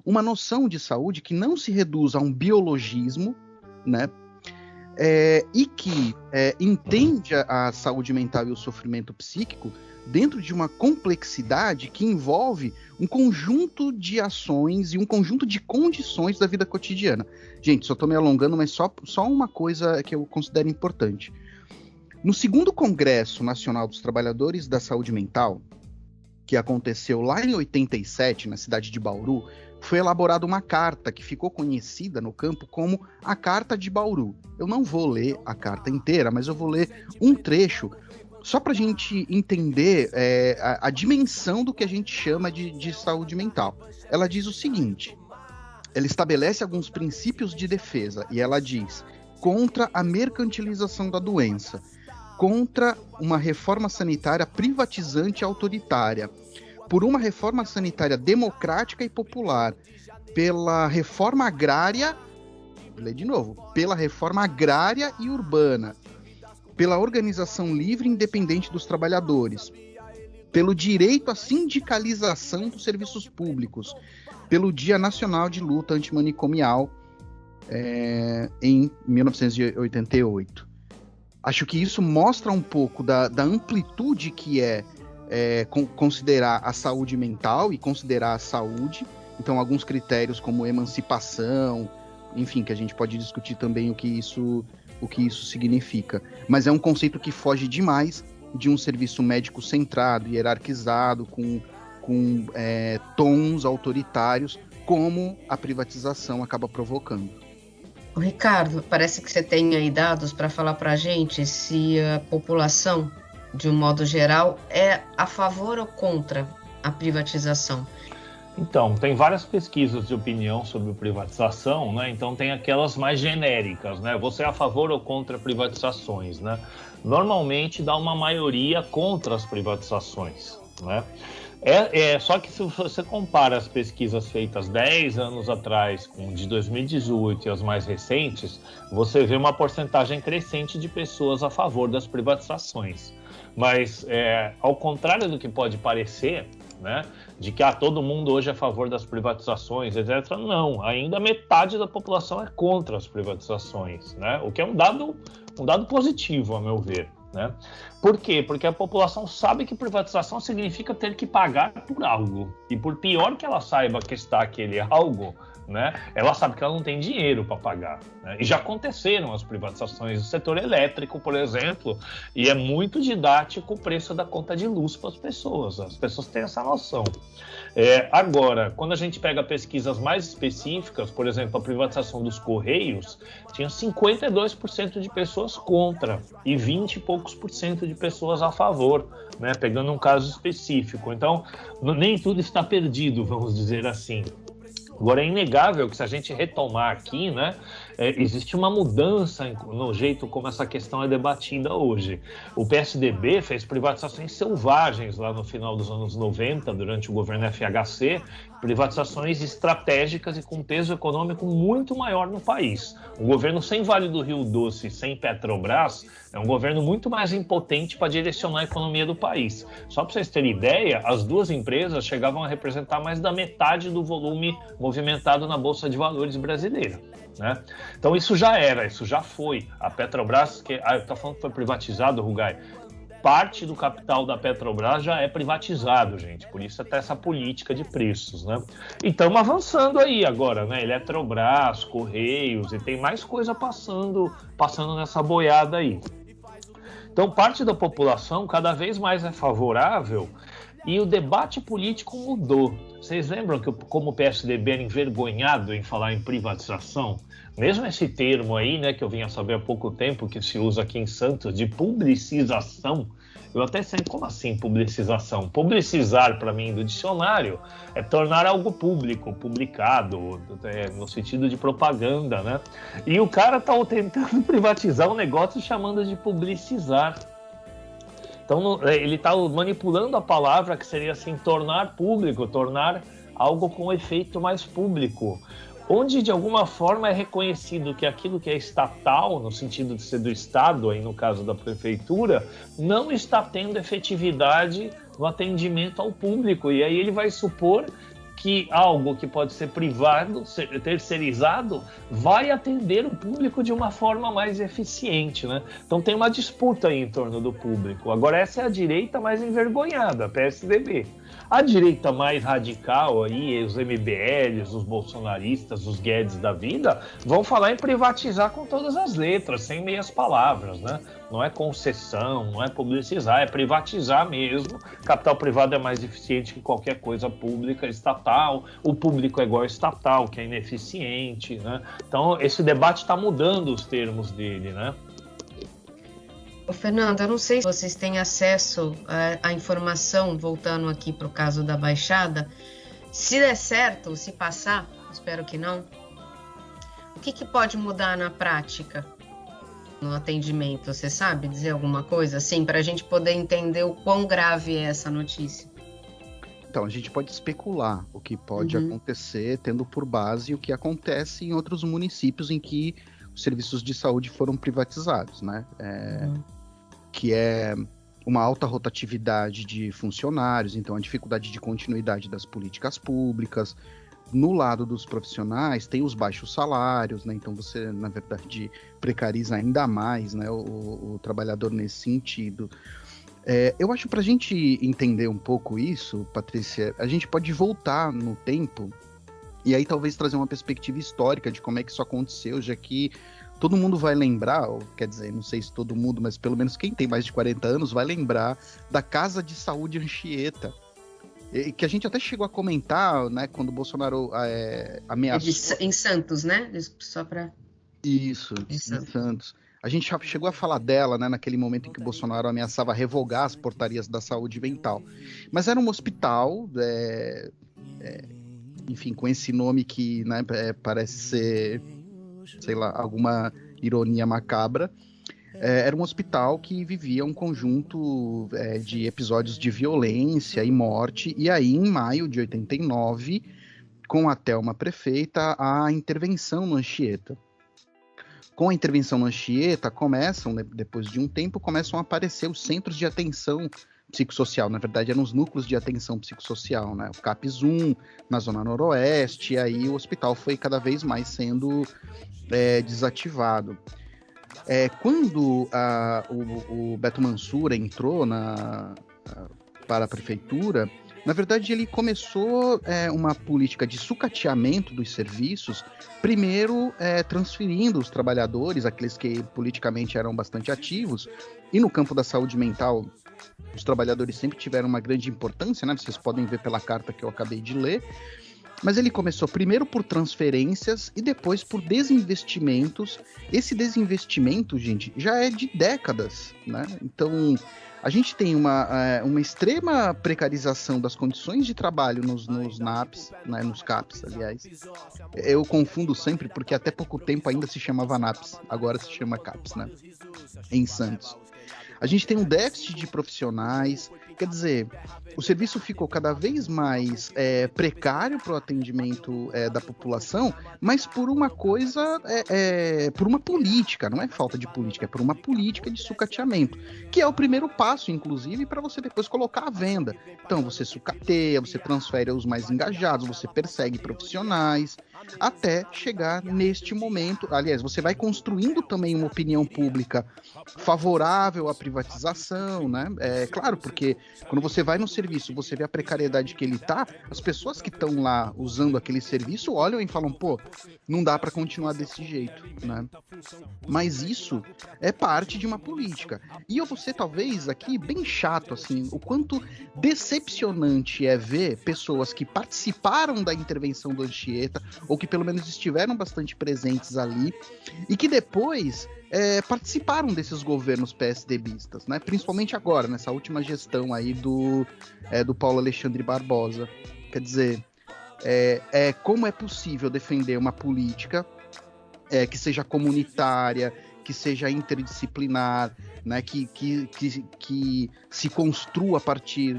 Uma noção de saúde que não se reduz a um biologismo, né? E que entende a saúde mental e o sofrimento psíquico dentro de uma complexidade que envolve um conjunto de ações e um conjunto de condições da vida cotidiana. Gente, só estou me alongando, mas só uma coisa que eu considero importante. No 2º Congresso Nacional dos Trabalhadores da Saúde Mental, que aconteceu lá em 87, na cidade de Bauru, foi elaborada uma carta que ficou conhecida no campo como a Carta de Bauru. Eu não vou ler a carta inteira, mas eu vou ler um trecho, só para a gente entender a dimensão do que a gente chama de saúde mental. Ela diz o seguinte, ela estabelece alguns princípios de defesa, e ela diz, contra a mercantilização da doença, contra uma reforma sanitária privatizante e autoritária, por uma reforma sanitária democrática e popular, pela reforma agrária, vou ler de novo, pela reforma agrária e urbana, pela organização livre e independente dos trabalhadores, pelo direito à sindicalização dos serviços públicos, pelo Dia Nacional de Luta Antimanicomial em 1988. Acho que isso mostra um pouco da amplitude que considerar a saúde mental e considerar a saúde. Então, alguns critérios como emancipação, enfim, que a gente pode discutir também o que isso significa. Mas é um conceito que foge demais de um serviço médico centrado, hierarquizado, com tons autoritários, como a privatização acaba provocando. Ricardo, parece que você tem aí dados para falar para a gente se a população, de um modo geral, é a favor ou contra a privatização. Então, tem várias pesquisas de opinião sobre privatização, né? Então tem aquelas mais genéricas, né? Você é a favor ou contra privatizações, né? Normalmente dá uma maioria contra as privatizações, né? Só que se você compara as pesquisas feitas 10 anos atrás com de 2018 e as mais recentes, você vê uma porcentagem crescente de pessoas a favor das privatizações. Mas, ao contrário do que pode parecer, né, de que todo mundo hoje é a favor das privatizações, etc., não, ainda metade da população é contra as privatizações, né, o que é um dado positivo, a meu ver. né? Por quê? Porque a população sabe que privatização significa ter que pagar por algo. E por pior que ela saiba que está aquele algo, né, ela sabe que ela não tem dinheiro para pagar, né? E já aconteceram as privatizações do setor elétrico, por exemplo, e é muito didático o preço da conta de luz para as pessoas têm essa noção. Agora, quando a gente pega pesquisas mais específicas, por exemplo, a privatização dos Correios, tinha 52% de pessoas contra e 20 e poucos por cento de pessoas a favor, né, pegando um caso específico. Então, nem tudo está perdido, vamos dizer assim. Agora, é inegável que se a gente retomar aqui, né, existe uma mudança no jeito como essa questão é debatida hoje. O PSDB fez privatizações selvagens lá no final dos anos 90, durante o governo FHC, privatizações estratégicas e com peso econômico muito maior no país. Um governo sem Vale do Rio Doce, sem Petrobras, é um governo muito mais impotente para direcionar a economia do país. Só para vocês terem ideia, as duas empresas chegavam a representar mais da metade do volume movimentado na Bolsa de Valores brasileira, né? Então isso já foi. A Petrobras, que está falando que foi privatizado, Rugai, parte do capital da Petrobras já é privatizado, gente. Por isso até essa política de preços, né? E estamos avançando aí agora, né? Eletrobras, Correios, e tem mais coisa passando nessa boiada aí. Então parte da população cada vez mais é favorável e o debate político mudou. Vocês lembram que como o PSDB era envergonhado em falar em privatização? Mesmo esse termo aí, né, que eu vinha saber há pouco tempo, que se usa aqui em Santos, de publicização, eu até sei como assim publicização. Publicizar, para mim, do dicionário, é tornar algo público, publicado, no sentido de propaganda, né? E o cara tá tentando privatizar um negócio chamando de publicizar. Então ele está manipulando a palavra que seria assim, tornar público, tornar algo com efeito mais público, onde de alguma forma é reconhecido que aquilo que é estatal, no sentido de ser do Estado, aí no caso da prefeitura, não está tendo efetividade no atendimento ao público, e aí ele vai supor que algo que pode ser privado, terceirizado, vai atender o público de uma forma mais eficiente, né? Então tem uma disputa aí em torno do público. Agora essa é a direita mais envergonhada, a PSDB. A direita mais radical aí, os MBLs, os bolsonaristas, os Guedes da vida, vão falar em privatizar com todas as letras, sem meias palavras, né? Não é concessão, não é publicizar, é privatizar mesmo. Capital privado é mais eficiente que qualquer coisa pública, estatal. O público é igual ao estatal, que é ineficiente, né? Então esse debate está mudando os termos dele, né? Ô, Fernando, eu não sei se vocês têm acesso à informação, voltando aqui para o caso da Baixada, se der certo, se passar, espero que não, o que pode mudar na prática no atendimento? Você sabe dizer alguma coisa assim, para a gente poder entender o quão grave é essa notícia? Então, a gente pode especular o que pode acontecer, tendo por base o que acontece em outros municípios em que os serviços de saúde foram privatizados, né? Que é uma alta rotatividade de funcionários, então a dificuldade de continuidade das políticas públicas. No lado dos profissionais, tem os baixos salários, né? Então você, na verdade, precariza ainda mais, né, o trabalhador nesse sentido. Eu acho que para a gente entender um pouco isso, Patrícia, a gente pode voltar no tempo e aí talvez trazer uma perspectiva histórica de como é que isso aconteceu, já que todo mundo vai lembrar, ou quer dizer, não sei se todo mundo, mas pelo menos quem tem mais de 40 anos vai lembrar da Casa de Saúde Anchieta, que a gente até chegou a comentar, né, quando o Bolsonaro ameaçou... Em Santos, né? Só para... Isso, em Santos. A gente já chegou a falar dela, né, naquele momento em que o Bolsonaro ameaçava revogar as portarias da saúde mental. Mas era um hospital, enfim, com esse nome que, né, parece ser, sei lá, alguma ironia macabra. Era um hospital que vivia um conjunto de episódios de violência e morte, e aí em maio de 89, com a Thelma prefeita, a intervenção no Anchieta. Com a intervenção no Anchieta, depois de um tempo, começam a aparecer os centros de atenção psicossocial. Na verdade, eram os núcleos de atenção psicossocial, né? O CAPS 1, na Zona Noroeste, e aí o hospital foi cada vez mais sendo desativado. Quando o Beto Mansura entrou para a prefeitura, na verdade ele começou uma política de sucateamento dos serviços, primeiro transferindo os trabalhadores, aqueles que politicamente eram bastante ativos, e no campo da saúde mental os trabalhadores sempre tiveram uma grande importância, né? Vocês podem ver pela carta que eu acabei de ler. Mas ele começou primeiro por transferências e depois por desinvestimentos. Esse desinvestimento, gente, já é de décadas, né? Então, a gente tem uma extrema precarização das condições de trabalho nos NAPs, né, nos CAPs, aliás. Eu confundo sempre porque até pouco tempo ainda se chamava NAPs, agora se chama CAPs, né? Em Santos. A gente tem um déficit de profissionais, quer dizer, o serviço ficou cada vez mais precário para o atendimento da população, mas por uma coisa, por uma política, não é falta de política, é por uma política de sucateamento, que é o primeiro passo, inclusive, para você depois colocar à venda. Então você sucateia, você transfere aos mais engajados, você persegue profissionais, até chegar neste momento. Aliás, você vai construindo também uma opinião pública favorável à privatização, né? Claro, porque quando você vai no serviço, você vê a precariedade que ele tá, as pessoas que estão lá usando aquele serviço olham e falam, pô, não dá para continuar desse jeito, né? Mas isso é parte de uma política. E eu vou ser talvez aqui bem chato, assim, o quanto decepcionante é ver pessoas que participaram da intervenção do Anchieta, ou que pelo menos estiveram bastante presentes ali, e que depois participaram desses governos PSDBistas, né? Principalmente agora, nessa última gestão aí do Paulo Alexandre Barbosa. Quer dizer, como é possível defender uma política que seja comunitária, que seja interdisciplinar, né, que se construa a partir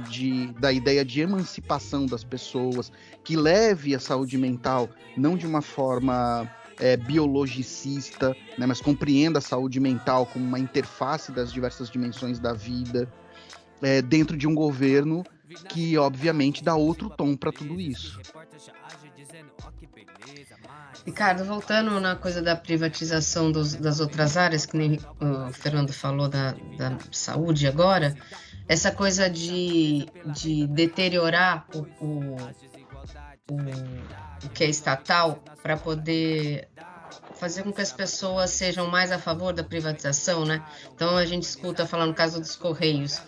da ideia de emancipação das pessoas, que leve a saúde mental não de uma forma biologicista, né, mas compreenda a saúde mental como uma interface das diversas dimensões da vida, dentro de um governo que obviamente dá outro tom para tudo isso. Ricardo, voltando na coisa da privatização das outras áreas, que nem o Fernando falou da saúde agora, essa coisa de deteriorar o que é estatal para poder fazer com que as pessoas sejam mais a favor da privatização, né? Então a gente escuta falar no caso dos Correios,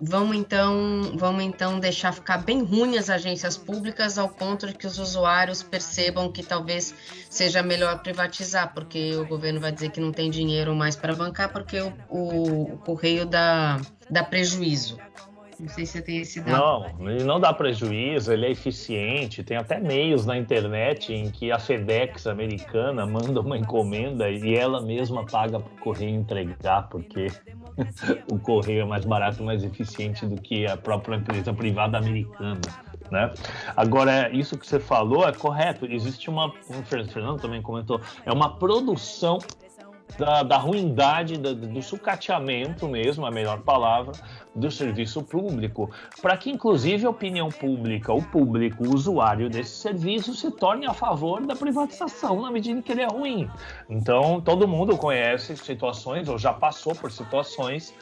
vamos então deixar ficar bem ruim as agências públicas ao ponto de que os usuários percebam que talvez seja melhor privatizar, porque o governo vai dizer que não tem dinheiro mais para bancar porque o Correio dá prejuízo. Não sei se você tem esse dado. Não, ele não dá prejuízo, ele é eficiente. Tem até meios na internet em que a FedEx americana manda uma encomenda e ela mesma paga para o correio entregar, porque o correio é mais barato e mais eficiente do que a própria empresa privada americana, né? Agora, isso que você falou é correto. Existe como o Fernando também comentou, é uma produção da ruindade, do sucateamento mesmo, a melhor palavra, do serviço público, para que inclusive a opinião pública, o público, o usuário desse serviço se torne a favor da privatização na medida em que ele é ruim. Então todo mundo conhece situações, ou já passou por situações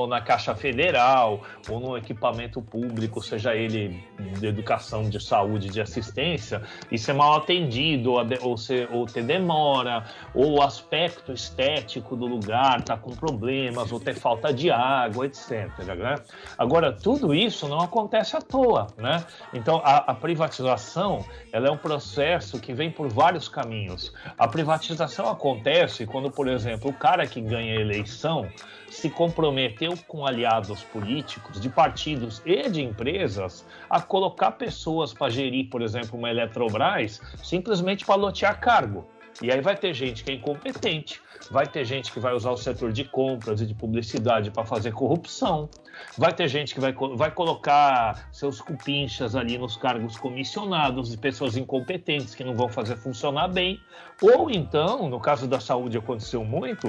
na Caixa Federal, ou no equipamento público, seja ele de educação, de saúde, de assistência, e ser mal atendido, ou ter demora, ou o aspecto estético do lugar tá com problemas, ou ter falta de água, etc. Né? Agora, tudo isso não acontece à toa, né? Então, a privatização, ela é um processo que vem por vários caminhos. A privatização acontece quando, por exemplo, o cara que ganha a eleição se comprometeu com aliados políticos de partidos e de empresas a colocar pessoas para gerir, por exemplo, uma Eletrobras, simplesmente para lotear cargo. E aí vai ter gente que é incompetente, vai ter gente que vai usar o setor de compras e de publicidade para fazer corrupção, vai ter gente que vai colocar seus cupinchas ali nos cargos comissionados de pessoas incompetentes que não vão fazer funcionar bem, ou então, no caso da saúde aconteceu muito,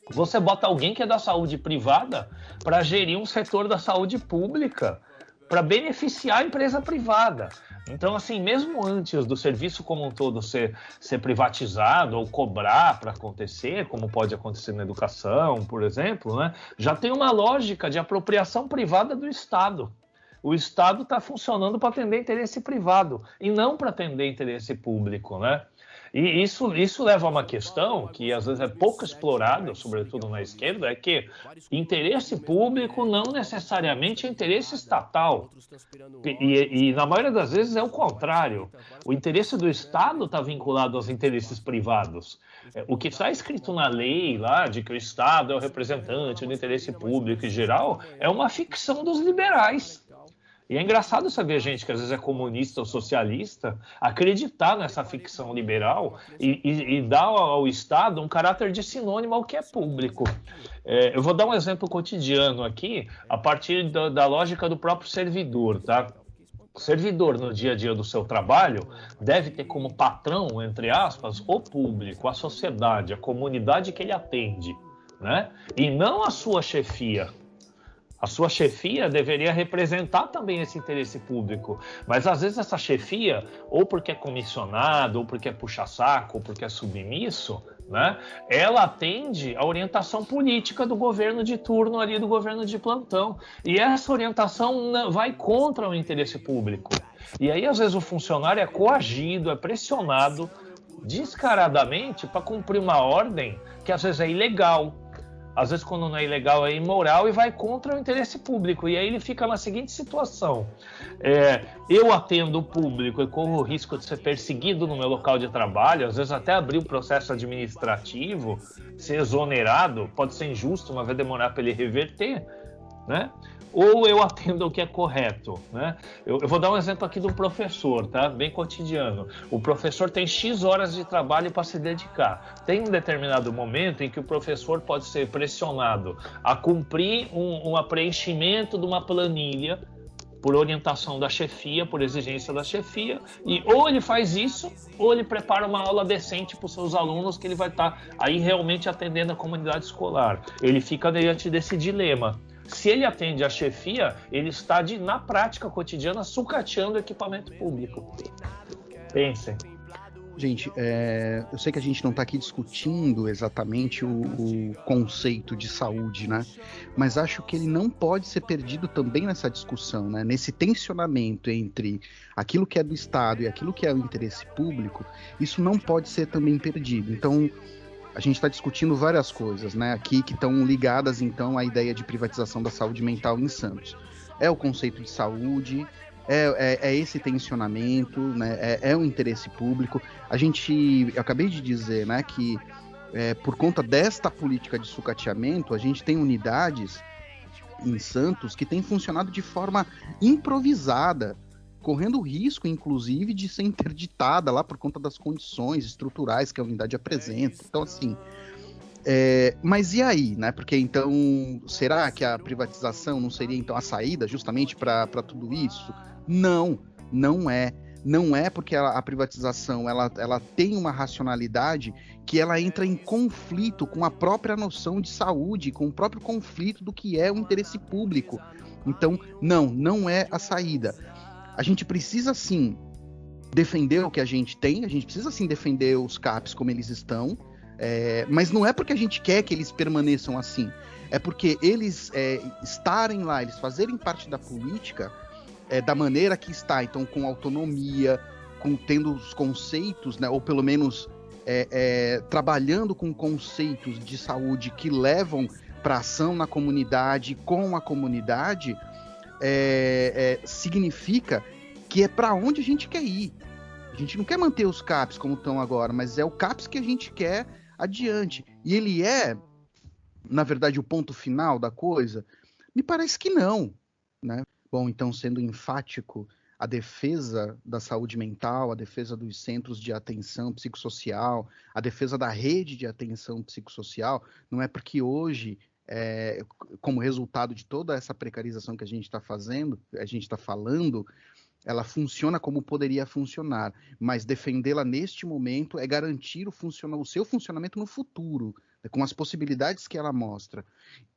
você bota alguém que é da saúde privada para gerir um setor da saúde pública, para beneficiar a empresa privada. Então, assim, mesmo antes do serviço como um todo ser privatizado ou cobrar para acontecer, como pode acontecer na educação, por exemplo, né, já tem uma lógica de apropriação privada do Estado. O Estado está funcionando para atender interesse privado e não para atender interesse público, né? E isso leva a uma questão que às vezes é pouco explorada, sobretudo na esquerda, é que interesse público não necessariamente é interesse estatal. E na maioria das vezes é o contrário. O interesse do Estado está vinculado aos interesses privados. O que está escrito na lei lá, de que o Estado é o representante do interesse público em geral, é uma ficção dos liberais. E é engraçado saber gente que às vezes é comunista ou socialista acreditar nessa ficção liberal e dar ao Estado um caráter de sinônimo ao que é público. Eu vou dar um exemplo cotidiano aqui, a partir da lógica do próprio servidor, tá? O servidor, no dia a dia do seu trabalho, deve ter como patrão, entre aspas, o público, a sociedade, a comunidade que ele atende, né? E não a sua chefia. A sua chefia deveria representar também esse interesse público, mas às vezes essa chefia, ou porque é comissionado, ou porque é puxa-saco, ou porque é submisso, né, ela atende a orientação política do governo de turno ali, do governo de plantão. E essa orientação vai contra o interesse público. E aí às vezes o funcionário é coagido, é pressionado descaradamente para cumprir uma ordem que às vezes é ilegal. Às vezes, quando não é ilegal, é imoral e vai contra o interesse público. E aí ele fica na seguinte situação. Eu atendo o público e corro o risco de ser perseguido no meu local de trabalho, às vezes até abrir um processo administrativo, ser exonerado, pode ser injusto, mas vai demorar para ele reverter, né? Ou eu atendo o que é correto, né? Eu vou dar um exemplo aqui do professor, tá? Bem cotidiano. O professor tem X horas de trabalho para se dedicar. Tem um determinado momento em que o professor pode ser pressionado a cumprir um preenchimento de uma planilha por orientação da chefia, por exigência da chefia, e ou ele faz isso, ou ele prepara uma aula decente para os seus alunos, que ele vai estar aí realmente atendendo a comunidade escolar. Ele fica diante desse dilema. Se ele atende a chefia, ele está, na prática cotidiana, sucateando o equipamento público. Pensem. Gente, eu sei que a gente não está aqui discutindo exatamente o conceito de saúde, né? Mas acho que ele não pode ser perdido também nessa discussão, né? Nesse tensionamento entre aquilo que é do Estado e aquilo que é o interesse público, isso não pode ser também perdido. Então, a gente está discutindo várias coisas, né, aqui que estão ligadas, então, à ideia de privatização da saúde mental em Santos. É o conceito de saúde, é esse tensionamento, né, é o interesse público. Eu acabei de dizer, né, que por conta desta política de sucateamento, a gente tem unidades em Santos que têm funcionado de forma improvisada, correndo o risco, inclusive, de ser interditada lá por conta das condições estruturais que a unidade apresenta. Então, assim, mas e aí, né? Porque, então, será que a privatização não seria, então, a saída justamente para tudo isso? Não é. Não é, porque a privatização ela tem uma racionalidade que ela entra em conflito com a própria noção de saúde, com o próprio conflito do que é o interesse público. Então, não é a saída. A gente precisa, sim, defender o que a gente tem, a gente precisa, sim, defender os CAPs como eles estão, mas não é porque a gente quer que eles permaneçam assim, é porque eles estarem lá, eles fazerem parte da política da maneira que está, então com autonomia, tendo os conceitos, né, ou pelo menos trabalhando com conceitos de saúde que levam para ação na comunidade, com a comunidade, significa que é para onde a gente quer ir. A gente não quer manter os CAPs como estão agora, mas é o CAPs que a gente quer adiante. E ele na verdade, o ponto final da coisa? Me parece que não, né? Bom, então, sendo enfático, a defesa da saúde mental, a defesa dos centros de atenção psicossocial, a defesa da rede de atenção psicossocial, não é porque hoje, como resultado de toda essa precarização que a gente está falando, ela funciona como poderia funcionar, mas defendê-la neste momento é garantir o seu funcionamento no futuro, com as possibilidades que ela mostra.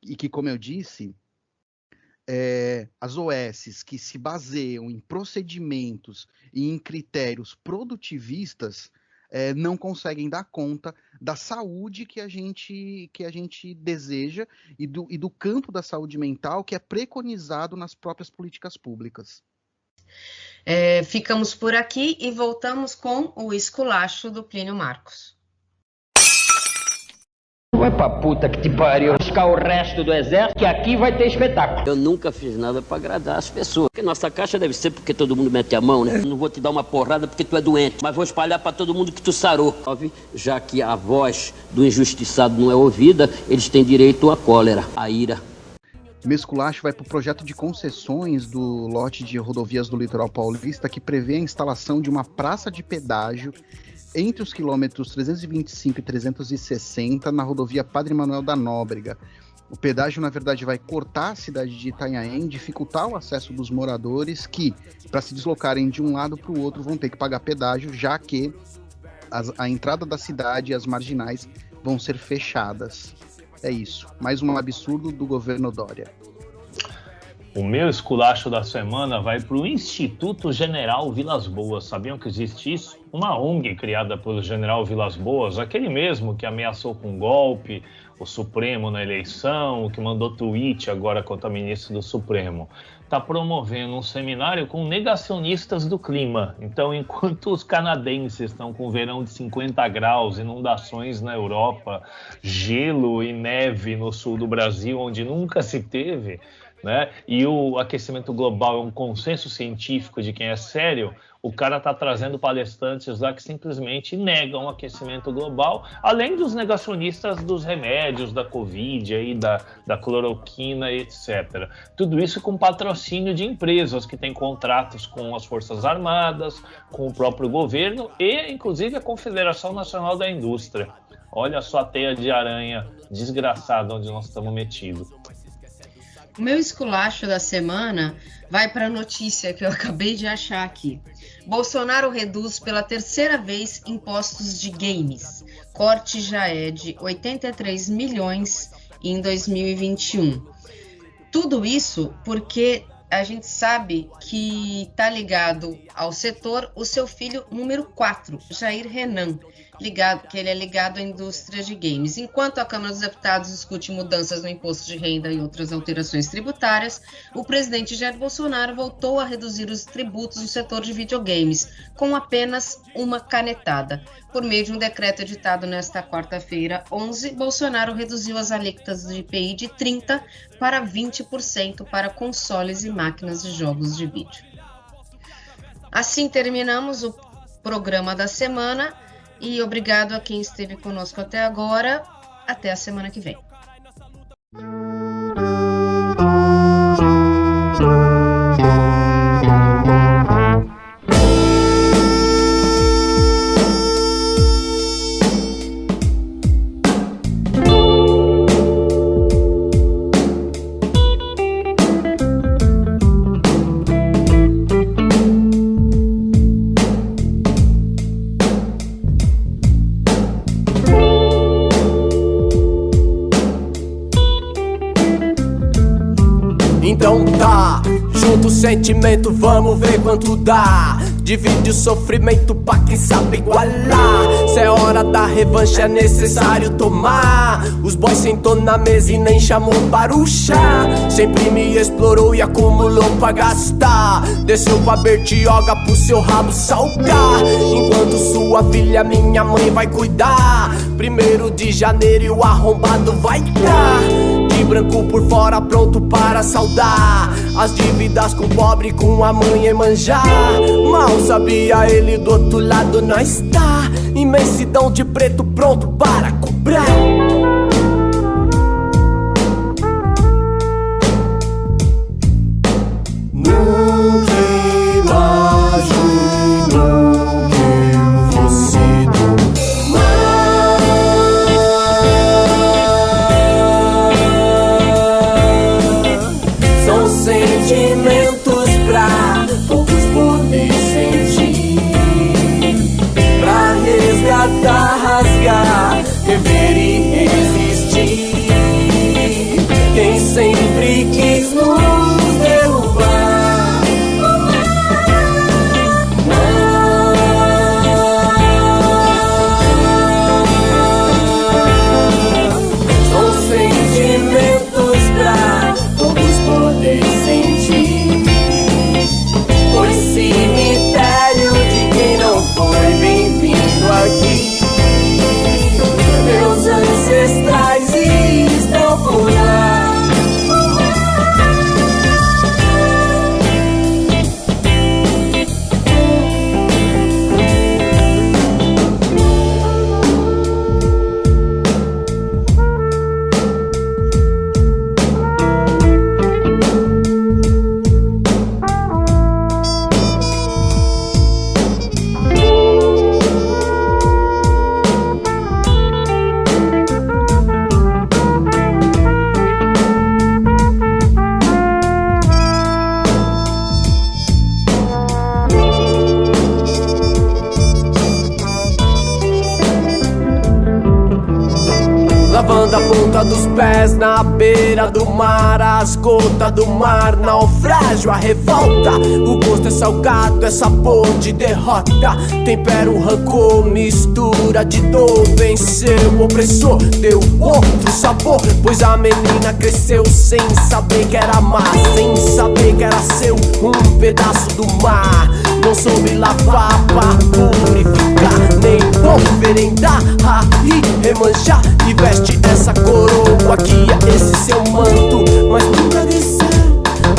E que, como eu disse, as OSs que se baseiam em procedimentos e em critérios produtivistas não conseguem dar conta da saúde que a gente deseja e do campo da saúde mental que é preconizado nas próprias políticas públicas. Ficamos por aqui e voltamos com o esculacho do Plínio Marcos. Vai pra puta que te pariu, buscar o resto do exército, que aqui vai ter espetáculo. Eu nunca fiz nada pra agradar as pessoas. Porque nossa caixa deve ser porque todo mundo mete a mão, né? Não vou te dar uma porrada porque tu é doente, mas vou espalhar pra todo mundo que tu sarou. Já que a voz do injustiçado não é ouvida, eles têm direito à cólera, à ira. O meu esculacho vai para o projeto de concessões do lote de rodovias do litoral paulista que prevê a instalação de uma praça de pedágio entre os quilômetros 325 e 360 na rodovia Padre Manuel da Nóbrega. O pedágio, na verdade, vai cortar a cidade de Itanhaém, dificultar o acesso dos moradores que, para se deslocarem de um lado para o outro, vão ter que pagar pedágio, já que a entrada da cidade e as marginais vão ser fechadas. É isso. Mais um absurdo do governo Dória. O meu esculacho da semana vai para o Instituto General Vilas Boas. Sabiam que existe isso? Uma ONG criada pelo General Vilas Boas, aquele mesmo que ameaçou com golpe o Supremo na eleição, que mandou tweet agora contra a ministra do Supremo. Está promovendo um seminário com negacionistas do clima. Então, enquanto os canadenses estão com verão de 50 graus, inundações na Europa, gelo e neve no sul do Brasil, onde nunca se teve, né? E o aquecimento global é um consenso científico de quem é sério, o cara está trazendo palestrantes lá que simplesmente negam o aquecimento global, além dos negacionistas dos remédios, da Covid, aí, da cloroquina, etc. Tudo isso com patrocínio de empresas que têm contratos com as Forças Armadas, com o próprio governo e, inclusive, a Confederação Nacional da Indústria. Olha só a teia de aranha desgraçada onde nós estamos metidos. O meu esculacho da semana vai para a notícia que eu acabei de achar aqui. Bolsonaro reduz pela terceira vez impostos de games. Corte já é de 83 milhões em 2021. Tudo isso porque a gente sabe que está ligado ao setor o seu filho número 4, Jair Renan, que ele é ligado à indústria de games. Enquanto a Câmara dos Deputados discute mudanças no imposto de renda e outras alterações tributárias, o presidente Jair Bolsonaro voltou a reduzir os tributos no setor de videogames, com apenas uma canetada. Por meio de um decreto editado nesta quarta-feira, 11, Bolsonaro reduziu as alíquotas de IPI de 30% para 20% para consoles e máquinas de jogos de vídeo. Assim terminamos o programa da semana. E obrigado a quem esteve conosco até agora. Até a semana que vem. Então tá, junto o sentimento, vamos ver quanto dá. Divide o sofrimento pra quem sabe igualar. Se é hora da revanche é necessário tomar. Os boys sentou na mesa e nem chamou para o chá. Sempre me explorou e acumulou pra gastar. Desceu pra Bertioga pro seu rabo salgar. Enquanto sua filha, minha mãe vai cuidar. 1º de janeiro e o arrombado vai dar. De branco por fora, pronto para saudar as dívidas com o pobre, com a mãe Emanjá. Mal sabia ele, do outro lado nós tá. Imensidão de preto pronto para cobrar. Nunca imaginou que eu fosse do mar. São sentimentos pra poucos poder sentir, pra resgatar, rasgar, rever e da ponta dos pés na beira do mar. As gotas do mar, naufrágio, a revolta. O gosto é salgado, é sabor de derrota. Tempera o rancor, mistura de dor. Venceu o opressor, deu outro sabor. Pois a menina cresceu sem saber que era má, sem saber que era seu um pedaço do mar. Não soube lavar pra purificar, nem oferendar, e remanchar. E veste essa coroa que é esse seu manto, mas nunca desceu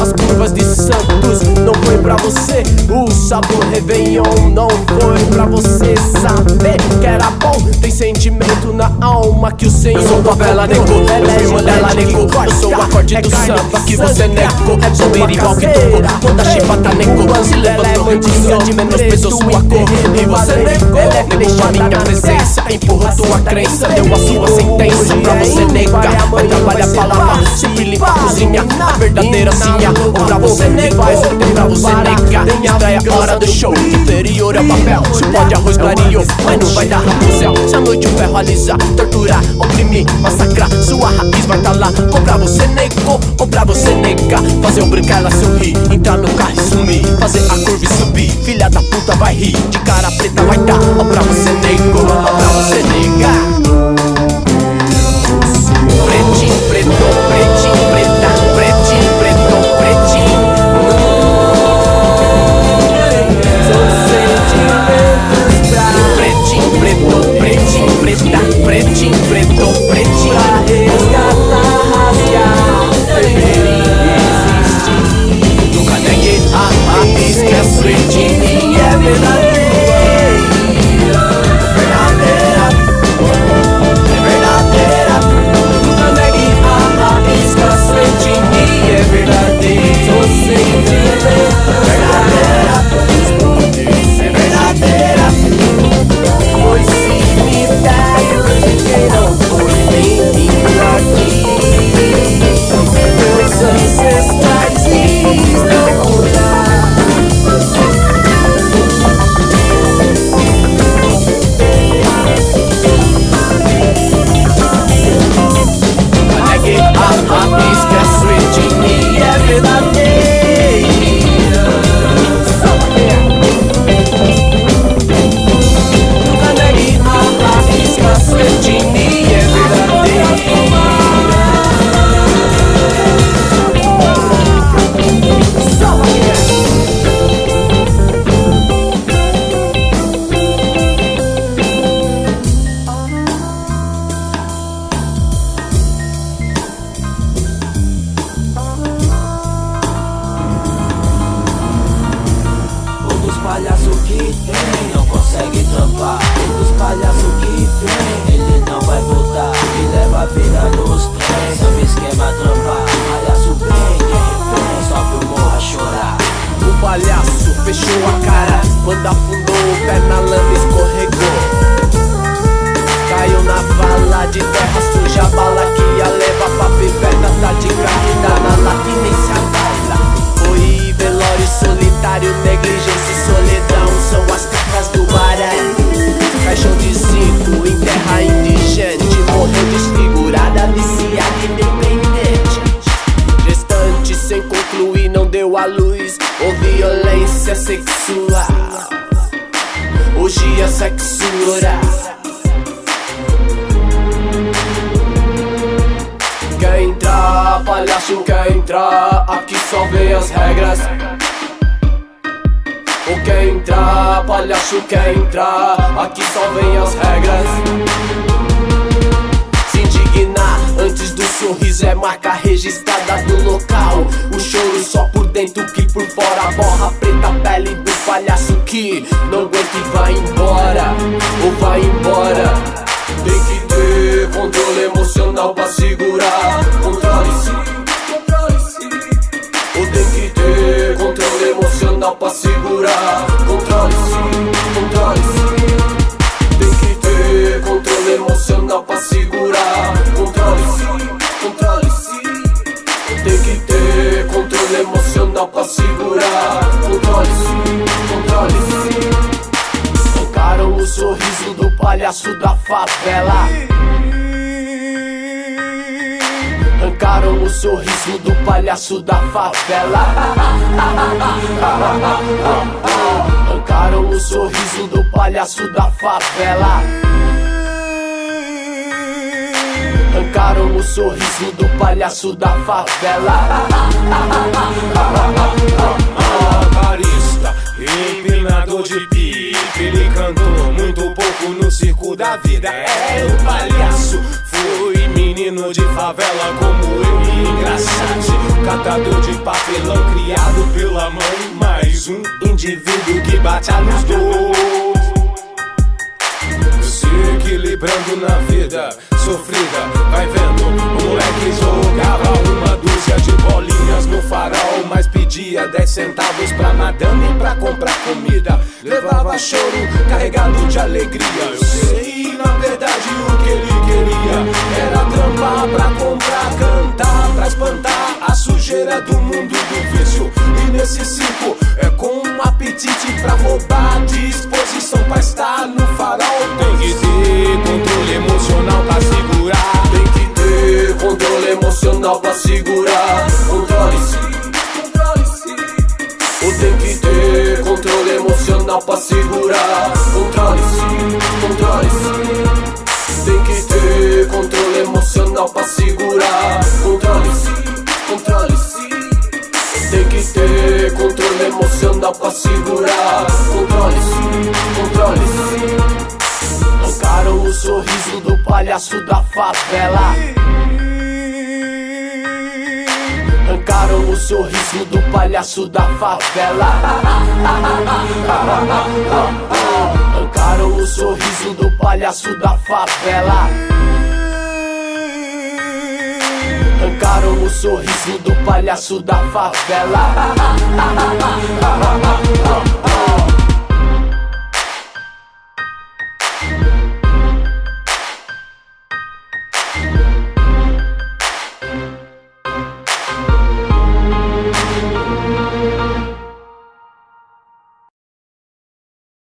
as curvas de Santos. Não foi pra você o sabor Réveillon, não foi pra você saber que era bom. Tem sentimento na alma que o Senhor. Eu sou favela, nego, eu sou irmã dela, nego. Eu sou o acorde do samba que você negou. Sou igual que tocou, toda chibata negou. Se levantou, reduziu de menosprezou sua cor. E você negou, deixa a minha presença, empurrou tua crença, deu a sua sentença pra você negar. Vai trabalhar pra lavar, sempre limpa a cozinha, a verdadeira sinha. Ou pra você negar, ou pra você negar. Esta é a hora do show, inferior ao papel. Se pode arroz clareou, mas não vai dar rapunzel. Se a noite o ferro alisar, torturar, oprimir, massacrar, sua raiz vai tá lá. Ou pra você negou, ou pra você negar. Fazer o brincar, ela sorrir, entrar no carro e sumir. Fazer a curva e subir, filha da puta vai rir. De cara preta vai dar, ou pra você negou, ou pra você negar. Pretinho, preto, pretinho, preta, pretinho, preto, pretinho. São sentimentos pra pretinho, preto, pretinho, preta, pretinho, preto, pretinho. Pra resgatar, rasgar, viver e existir. Nunca neguei a esquece de mim, é verdadeira. Quer entrar, aqui só vem as regras. Se indignar antes do sorriso é marca registrada do local. O choro só por dentro que por fora borra preta pele do palhaço que não aguenta e vai embora, ou vai embora. Tem que ter controle emocional pra segurar. Controle-se, controle-se. Ou tem que ter controle emocional pra segurar. Controle-se, controle-se. Tem que ter controle emocional pra segurar. Controle-se, controle-se. Tem que ter controle emocional pra segurar. Controle-se, controle-se. Tocaram o sorriso do palhaço da favela. Arrancaram o sorriso do palhaço da favela. Arrancaram o sorriso do palhaço da favela. Arrancaram o sorriso do palhaço da favela. Barista, empinador de pipe, ele cantou muito pouco no circo da vida. É o palhaço, foi menino de favela como ele, engraçado, catador de papelão criado pela mãe. Mais um indivíduo que bate a luz do se equilibrando na vida sofrida. Vai vendo, o moleque jogava uma dúzia de bolinhas no farol, mas pedia 10 centavos pra madame pra comprar comida. Levava choro carregado de alegria. Eu sei, na verdade, o que ele queria era trampar pra comprar, cantar, pra espantar a sujeira do mundo do vício. E nesse circo é com um apetite pra roubar, disposição pra estar no farol. Tem que ter controle emocional pra segurar. Tem que ter controle emocional pra segurar. Controle-se, controle-se. Ou tem que ter controle emocional pra segurar. Controle-se, controle-se. Tem que ter controle emocional pra segurar. Controle-se, controle-se. Tem que ter controle emocional pra segurar. Controle-se, controle-se. Arrancaram o sorriso do palhaço da favela. Arrancaram o sorriso do palhaço da favela. Arrancaram o sorriso do palhaço da favela. Arrancaram o sorriso do palhaço da favela.